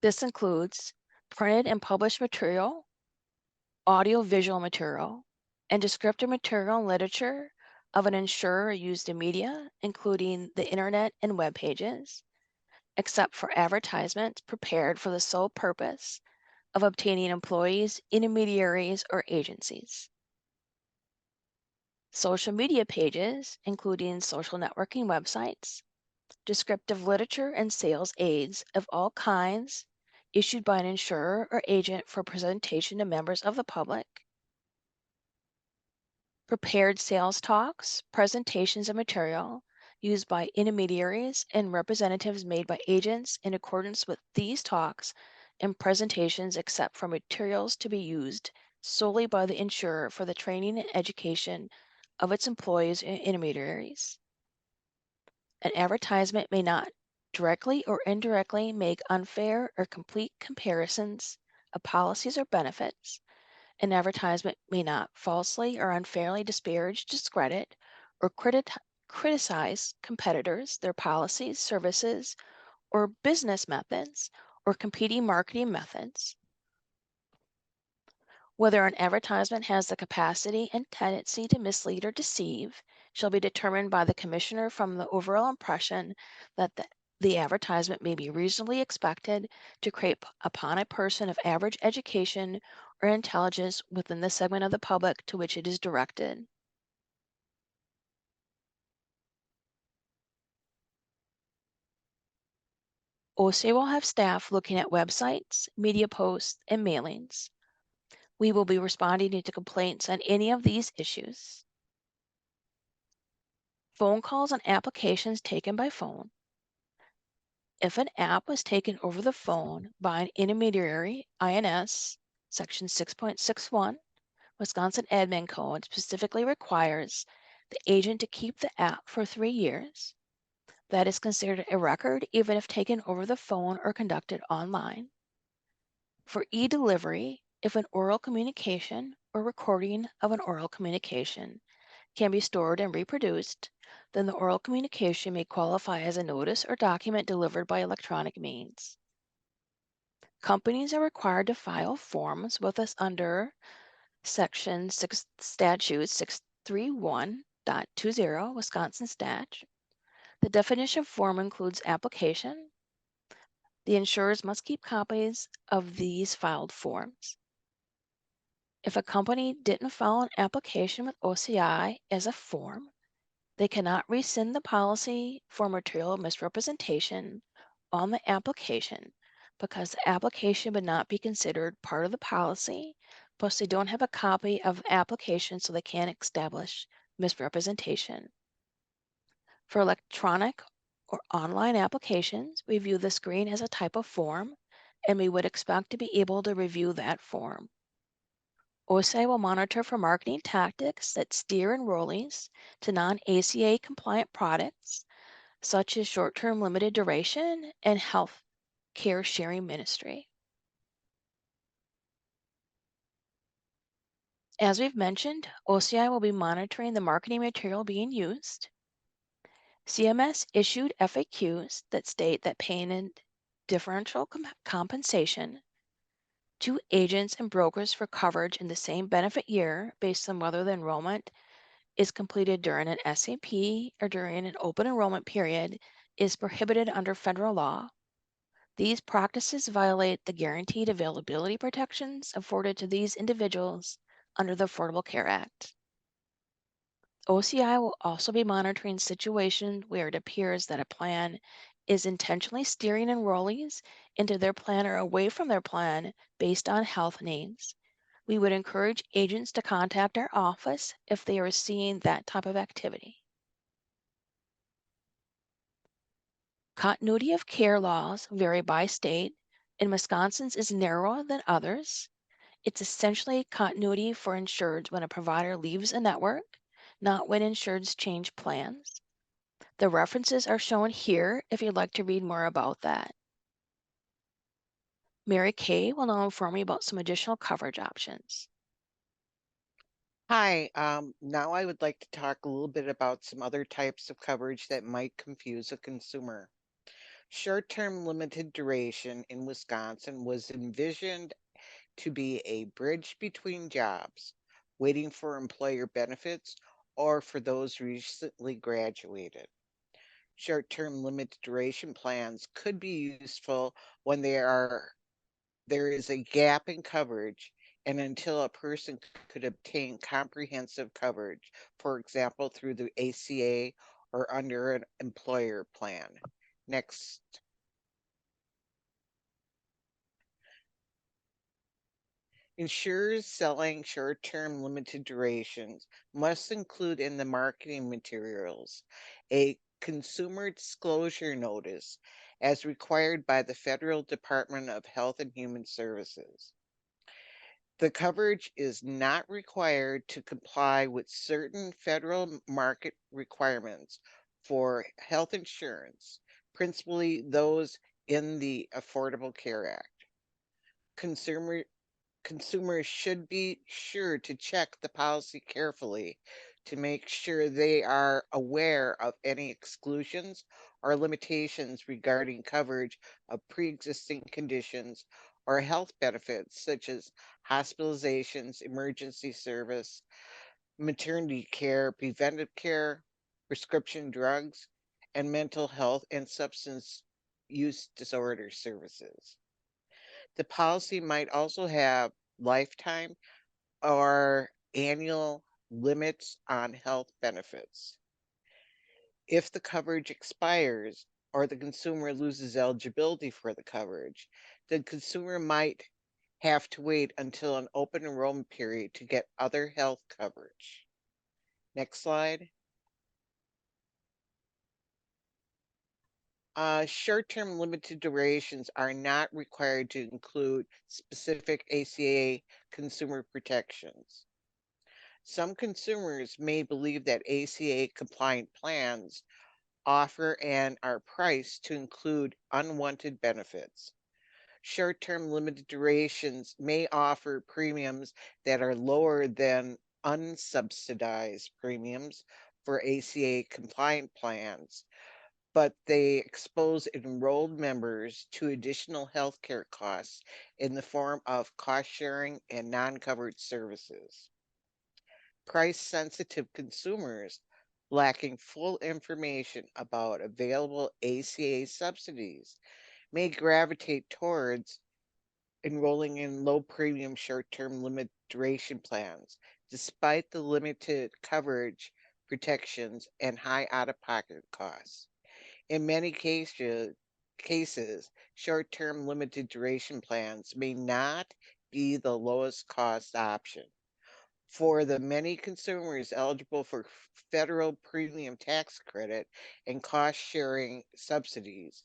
This includes printed and published material, audio-visual material, and descriptive material and literature of an insurer used in media, including the internet and web pages, except for advertisements prepared for the sole purpose of obtaining employees, intermediaries, or agencies. Social media pages, including social networking websites, descriptive literature and sales aids of all kinds issued by an insurer or agent for presentation to members of the public, prepared sales talks, presentations, and material used by intermediaries and representatives made by agents in accordance with these talks and presentations, except for materials to be used solely by the insurer for the training and education of its employees and intermediaries. An advertisement may not directly or indirectly make unfair or complete comparisons of policies or benefits. An advertisement may not falsely or unfairly disparage, discredit, or criticize competitors, their policies, services, or business methods, or competing marketing methods. Whether an advertisement has the capacity and tendency to mislead or deceive shall be determined by the commissioner from the overall impression that the advertisement may be reasonably expected to create upon a person of average education or intelligence within the segment of the public to which it is directed. OCI will have staff looking at websites, media posts, and mailings. We will be responding to complaints on any of these issues. Phone calls and applications taken by phone. If an app was taken over the phone by an intermediary, INS, Section 6.61, Wisconsin Admin Code specifically requires the agent to keep the app for 3 years. That is considered a record even if taken over the phone or conducted online. For e-delivery, if an oral communication or recording of an oral communication can be stored and reproduced, then the oral communication may qualify as a notice or document delivered by electronic means. Companies are required to file forms with us under Section 6 Statute 631.20 Wisconsin Stat. The definition form includes application. The insurers must keep copies of these filed forms. If a company didn't file an application with OCI as a form, they cannot rescind the policy for material misrepresentation on the application because the application would not be considered part of the policy, plus they don't have a copy of the application so they can't establish misrepresentation. For electronic or online applications, we view the screen as a type of form, and we would expect to be able to review that form. OCI will monitor for marketing tactics that steer enrollees to non-ACA compliant products, such as short-term limited duration and health care sharing ministry. As we've mentioned, OCI will be monitoring the marketing material being used. CMS issued FAQs that state that paying in differential compensation to agents and brokers for coverage in the same benefit year based on whether the enrollment is completed during an SAP or during an open enrollment period is prohibited under federal law. These practices violate the guaranteed availability protections afforded to these individuals under the Affordable Care Act. OCI will also be monitoring situations where it appears that a plan is intentionally steering enrollees into their plan or away from their plan based on health needs. We would encourage agents to contact our office if they are seeing that type of activity. Continuity of care laws vary by state, and Wisconsin's is narrower than others. It's essentially continuity for insureds when a provider leaves a network, not when insureds change plans. The references are shown here if you'd like to read more about that. Mary Kay will now inform you about some additional coverage options. Hi, now I would like to talk a little bit about some other types of coverage that might confuse a consumer. Short-term limited duration in Wisconsin was envisioned to be a bridge between jobs, waiting for employer benefits, or for those recently graduated. Short-term limited duration plans could be useful when there is a gap in coverage and until a person could obtain comprehensive coverage, for example, through the ACA or under an employer plan. Next. Insurers selling short-term limited durations must include in the marketing materials a consumer disclosure notice as required by the Federal Department of Health and Human Services. The coverage is not required to comply with certain federal market requirements for health insurance, principally those in the Affordable Care Act. Consumers should be sure to check the policy carefully to make sure they are aware of any exclusions or limitations regarding coverage of pre-existing conditions or health benefits such as hospitalizations, emergency service, maternity care, preventive care, prescription drugs, and mental health and substance use disorder services. The policy might also have lifetime or annual limits on health benefits. If the coverage expires or the consumer loses eligibility for the coverage, the consumer might have to wait until an open enrollment period to get other health coverage. Next slide. Short-term limited durations are not required to include specific ACA consumer protections. Some consumers may believe that ACA compliant plans offer and are priced to include unwanted benefits. Short-term limited durations may offer premiums that are lower than unsubsidized premiums for ACA compliant plans, but they expose enrolled members to additional healthcare costs in the form of cost sharing and non-covered services. Price-sensitive consumers lacking full information about available ACA subsidies may gravitate towards enrolling in low premium short-term limit duration plans, despite the limited coverage protections and high out-of-pocket costs. In many cases, short-term limited duration plans may not be the lowest cost option. For the many consumers eligible for federal premium tax credit and cost sharing subsidies,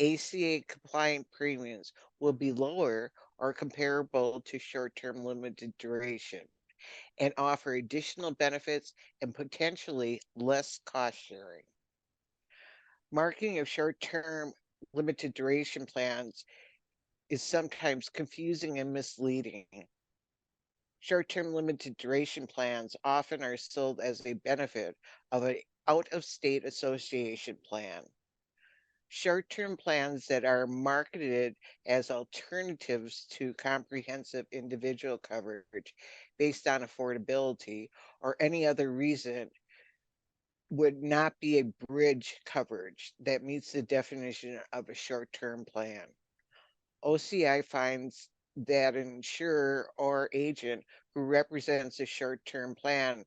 ACA compliant premiums will be lower or comparable to short-term limited duration and offer additional benefits and potentially less cost sharing. Marketing of short-term limited duration plans is sometimes confusing and misleading. Short-term limited duration plans often are sold as a benefit of an out-of-state association plan. Short-term plans that are marketed as alternatives to comprehensive individual coverage based on affordability or any other reason would not be a bridge coverage that meets the definition of a short-term plan. OCI finds that an insurer or agent who represents a short-term plan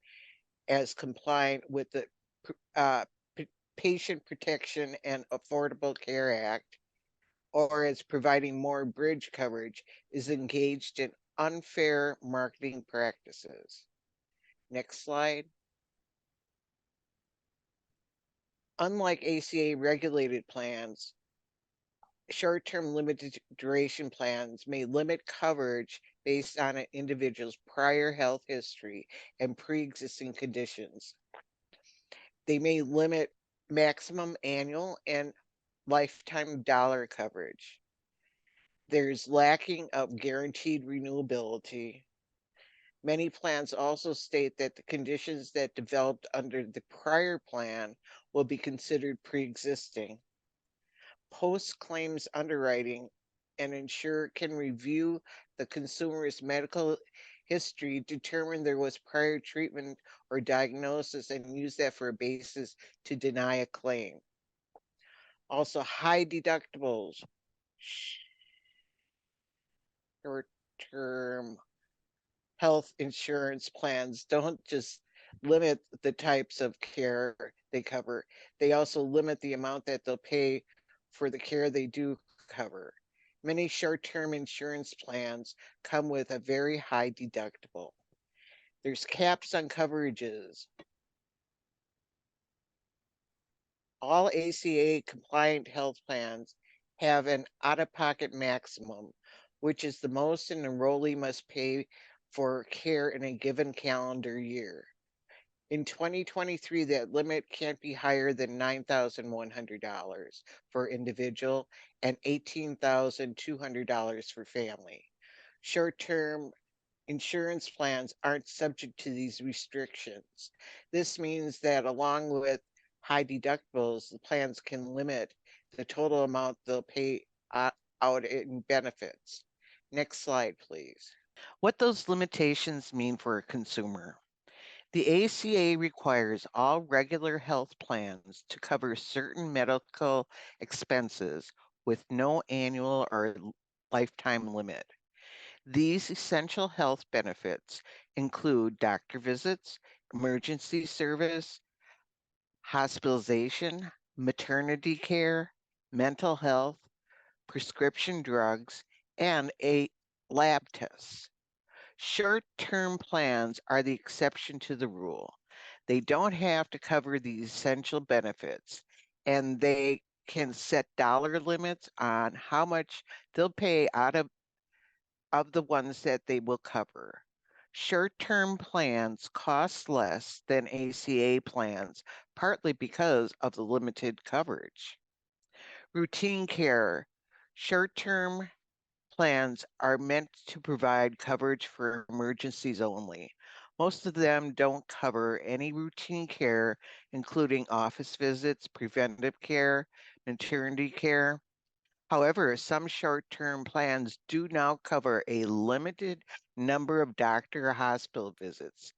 as compliant with the Patient Protection and Affordable Care Act, or as providing more bridge coverage, is engaged in unfair marketing practices. Next slide. Unlike ACA regulated plans, short-term limited duration plans may limit coverage based on an individual's prior health history and pre-existing conditions. They may limit maximum annual and lifetime dollar coverage. There's lacking of guaranteed renewability. Many plans also state that the conditions that developed under the prior plan will be considered pre-existing. Post-claims underwriting, an insurer can review the consumer's medical history, determine there was prior treatment or diagnosis, and use that for a basis to deny a claim. Also, high deductibles, short-term health insurance plans don't just limit the types of care they cover. They also limit the amount that they'll pay for the care they do cover. Many short-term insurance plans come with a very high deductible. There's caps on coverages. All ACA compliant health plans have an out-of-pocket maximum, which is the most an enrollee must pay for care in a given calendar year. In 2023, that limit can't be higher than $9,100 for individual and $18,200 for family. Short-term insurance plans aren't subject to these restrictions. This means that along with high deductibles, the plans can limit the total amount they'll pay out in benefits. Next slide, please. What those limitations mean for a consumer. The ACA requires all regular health plans to cover certain medical expenses with no annual or lifetime limit. These essential health benefits include doctor visits, emergency service, hospitalization, maternity care, mental health, prescription drugs, and a lab test. Short-term plans are the exception to the rule. They don't have to cover the essential benefits, and they can set dollar limits on how much they'll pay out of the ones that they will cover. Short-term plans cost less than ACA plans, partly because of the limited coverage. Routine care. Short-term plans are meant to provide coverage for emergencies only. Most of them don't cover any routine care, including office visits, preventive care, maternity care. However, some short-term plans do now cover a limited number of doctor or hospital visits.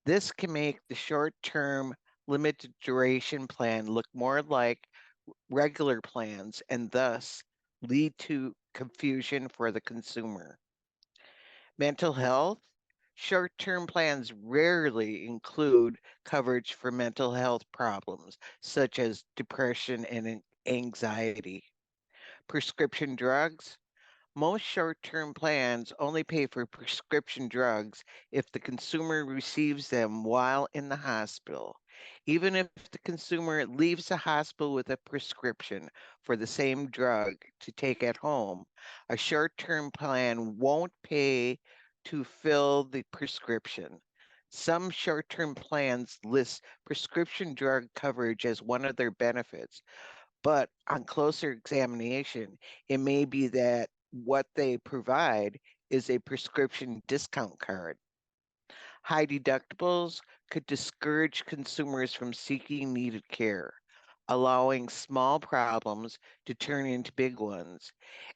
This can make the short-term limited duration plan look more like regular plans and thus lead to confusion for the consumer. Mental health. Short-term plans rarely include coverage for mental health problems such as depression and anxiety. Prescription drugs. Most short-term plans only pay for prescription drugs if the consumer receives them while in the hospital. Even if the consumer leaves the hospital with a prescription for the same drug to take at home, a short-term plan won't pay to fill the prescription. Some short-term plans list prescription drug coverage as one of their benefits, but on closer examination, it may be that what they provide is a prescription discount card. High deductibles could discourage consumers from seeking needed care, allowing small problems to turn into big ones,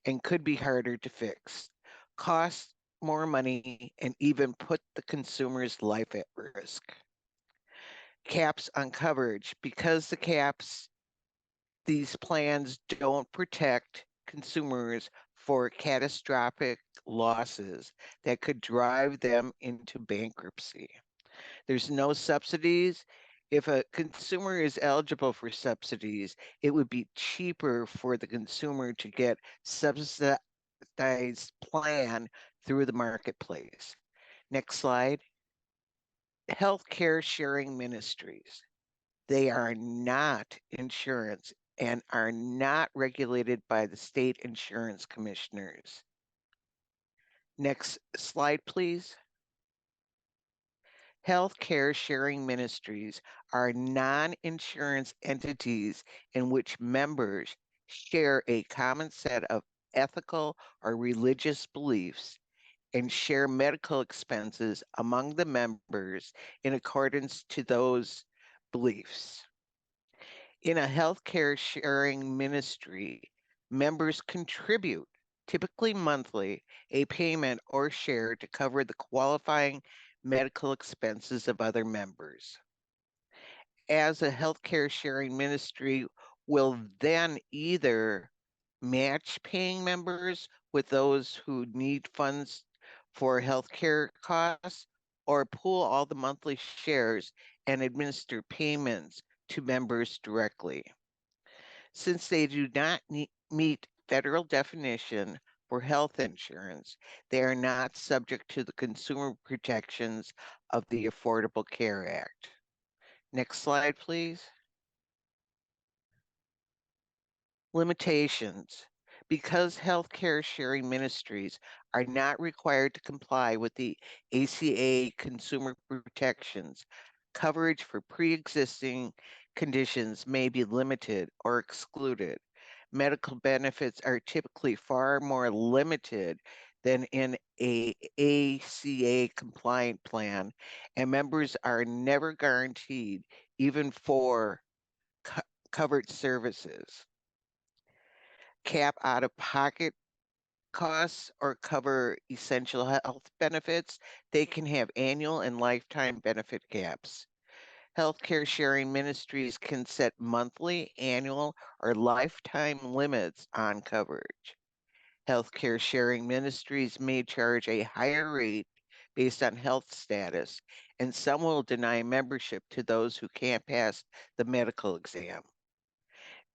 and could be harder to fix, cost more money, and even put the consumer's life at risk. Caps on coverage. Because these plans don't protect consumers for catastrophic losses that could drive them into bankruptcy. There's no subsidies. If a consumer is eligible for subsidies, it would be cheaper for the consumer to get subsidized plan through the marketplace. Next slide. Healthcare sharing ministries. They are not insurance and are not regulated by the state insurance commissioners. Next slide, please. Healthcare sharing ministries are non-insurance entities in which members share a common set of ethical or religious beliefs and share medical expenses among the members in accordance to those beliefs. In a healthcare sharing ministry, members contribute, typically monthly, a payment or share to cover the qualifying medical expenses of other members. As a healthcare sharing ministry will then either match paying members with those who need funds for healthcare costs or pool all the monthly shares and administer payments to members directly. Since they do not meet federal definition for health insurance, they are not subject to the consumer protections of the Affordable Care Act. Next slide, please. Limitations. Because healthcare sharing ministries are not required to comply with the ACA consumer protections, coverage for pre-existing conditions may be limited or excluded. Medical benefits are typically far more limited than in a ACA compliant plan, and members are never guaranteed even for covered services. Cap out-of-pocket costs or cover essential health benefits. They can have annual and lifetime benefit caps. Healthcare sharing ministries can set monthly, annual, or lifetime limits on coverage. Healthcare sharing ministries may charge a higher rate based on health status, and some will deny membership to those who can't pass the medical exam.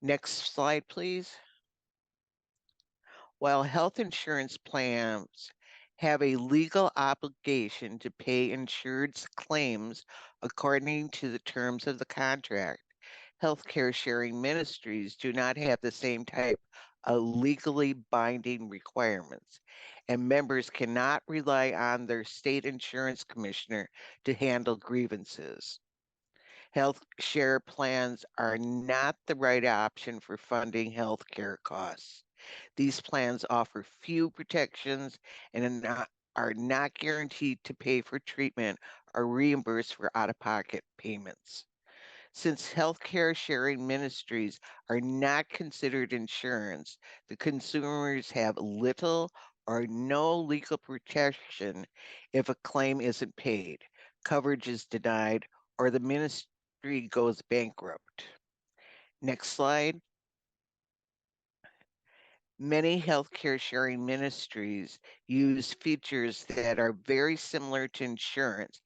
Next slide, please. While health insurance plans have a legal obligation to pay insured's claims according to the terms of the contract, healthcare sharing ministries do not have the same type of legally binding requirements, and members cannot rely on their state insurance commissioner to handle grievances. Health share plans are not the right option for funding healthcare costs. These plans offer few protections and are not guaranteed to pay for treatment or reimburse for out-of-pocket payments. Since healthcare sharing ministries are not considered insurance, the consumers have little or no legal protection if a claim isn't paid, coverage is denied, or the ministry goes bankrupt. Next slide. Many healthcare sharing ministries use features that are very similar to insurance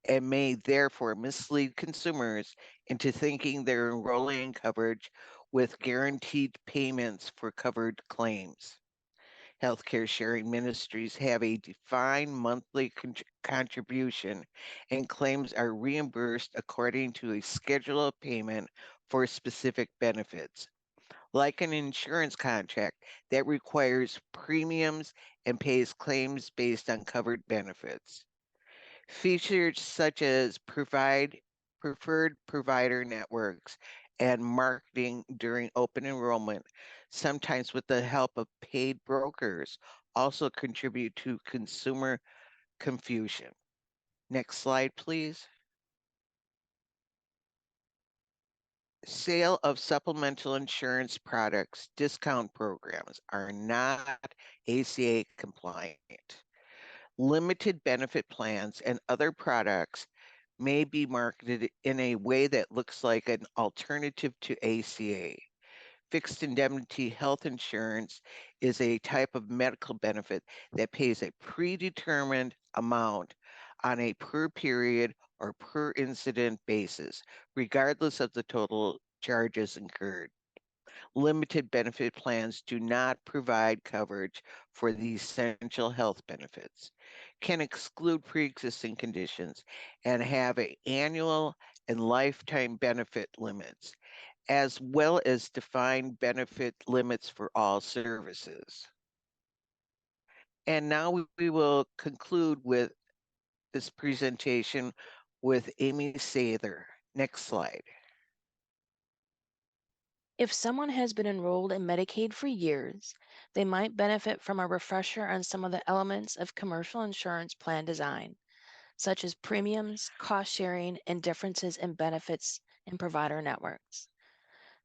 and may therefore mislead consumers into thinking they're enrolling in coverage with guaranteed payments for covered claims. Healthcare sharing ministries have a defined monthly contribution, and claims are reimbursed according to a schedule of payment for specific benefits. Like an insurance contract that requires premiums and pays claims based on covered benefits. Features such as preferred provider networks and marketing during open enrollment, sometimes with the help of paid brokers, also contribute to consumer confusion. Next slide, please. Sale of supplemental insurance products discount programs are not ACA compliant. Limited benefit plans and other products may be marketed in a way that looks like an alternative to ACA. Fixed indemnity health insurance is a type of medical benefit that pays a predetermined amount on a per period or per incident basis, regardless of the total charges incurred. Limited benefit plans do not provide coverage for the essential health benefits, can exclude pre-existing conditions, and have annual and lifetime benefit limits, as well as defined benefit limits for all services. And now we will conclude with this presentation with Amy Sather. Next slide. If someone has been enrolled in Medicaid for years, they might benefit from a refresher on some of the elements of commercial insurance plan design, such as premiums, cost sharing, and differences in benefits in provider networks.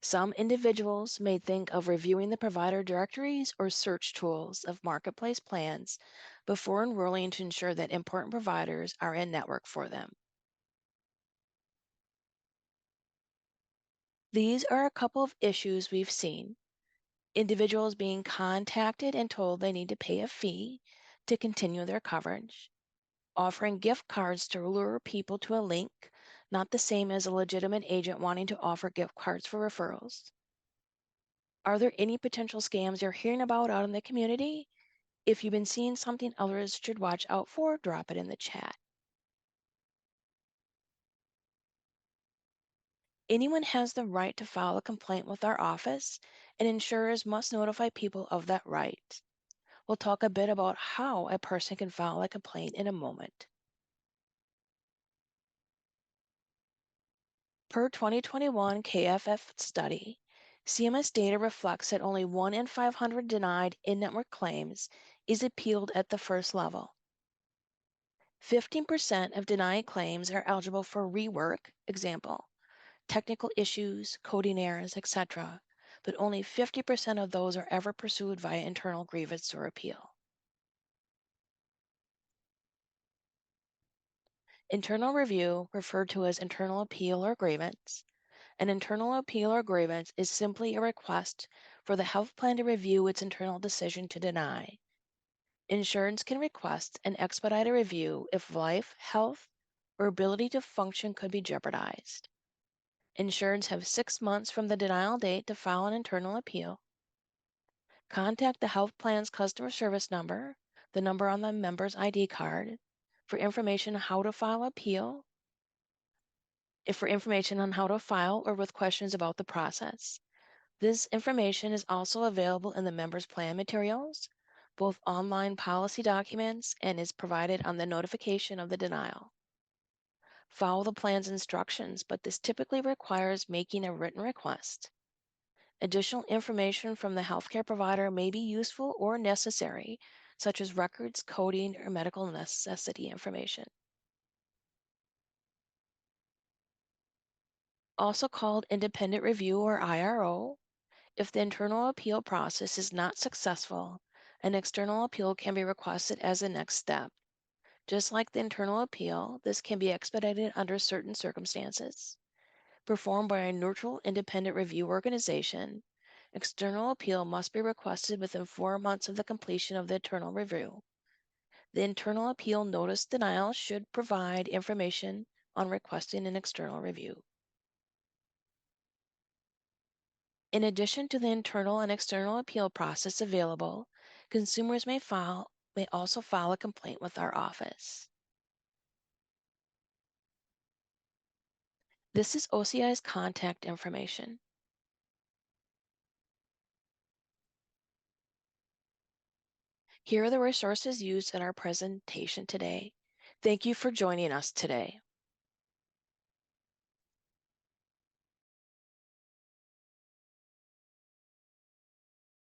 Some individuals may think of reviewing the provider directories or search tools of marketplace plans before enrolling to ensure that important providers are in network for them. These are a couple of issues we've seen. Individuals being contacted and told they need to pay a fee to continue their coverage, offering gift cards to lure people to a link not the same as a legitimate agent wanting to offer gift cards for referrals. Are there any potential scams you're hearing about out in the community? If you've been seeing something others should watch out for, drop it in the chat. Anyone has the right to file a complaint with our office, and insurers must notify people of that right. We'll talk a bit about how a person can file a complaint in a moment. Per 2021 KFF study, CMS data reflects that only 1 in 500 denied in-network claims is appealed at the first level. 15% of denied claims are eligible for rework, example, technical issues, coding errors, etc., but only 50% of those are ever pursued via internal grievance or appeal. Internal review, referred to as internal appeal or grievance. An internal appeal or grievance is simply a request for the health plan to review its internal decision to deny. Insurance can request an expedited review if life, health, or ability to function could be jeopardized. Insurance have 6 months from the denial date to file an internal appeal. Contact the health plan's customer service number, the number on the member's ID card, for information on how to file appeal, for information on how to file or with questions about the process. This information is also available in the member's plan materials, both online policy documents, and is provided on the notification of the denial. Follow the plan's instructions, but this typically requires making a written request. Additional information from the healthcare provider may be useful or necessary, such as records, coding, or medical necessity information. Also called independent review or IRO, if the internal appeal process is not successful, an external appeal can be requested as the next step. Just like the internal appeal, this can be expedited under certain circumstances. Performed by a neutral independent review organization, external appeal must be requested within 4 months of the completion of the internal review. The internal appeal notice denial should provide information on requesting an external review. In addition to the internal and external appeal process available, consumers may also file a complaint with our office. This is OCI's contact information. Here are the resources used in our presentation today. Thank you for joining us today.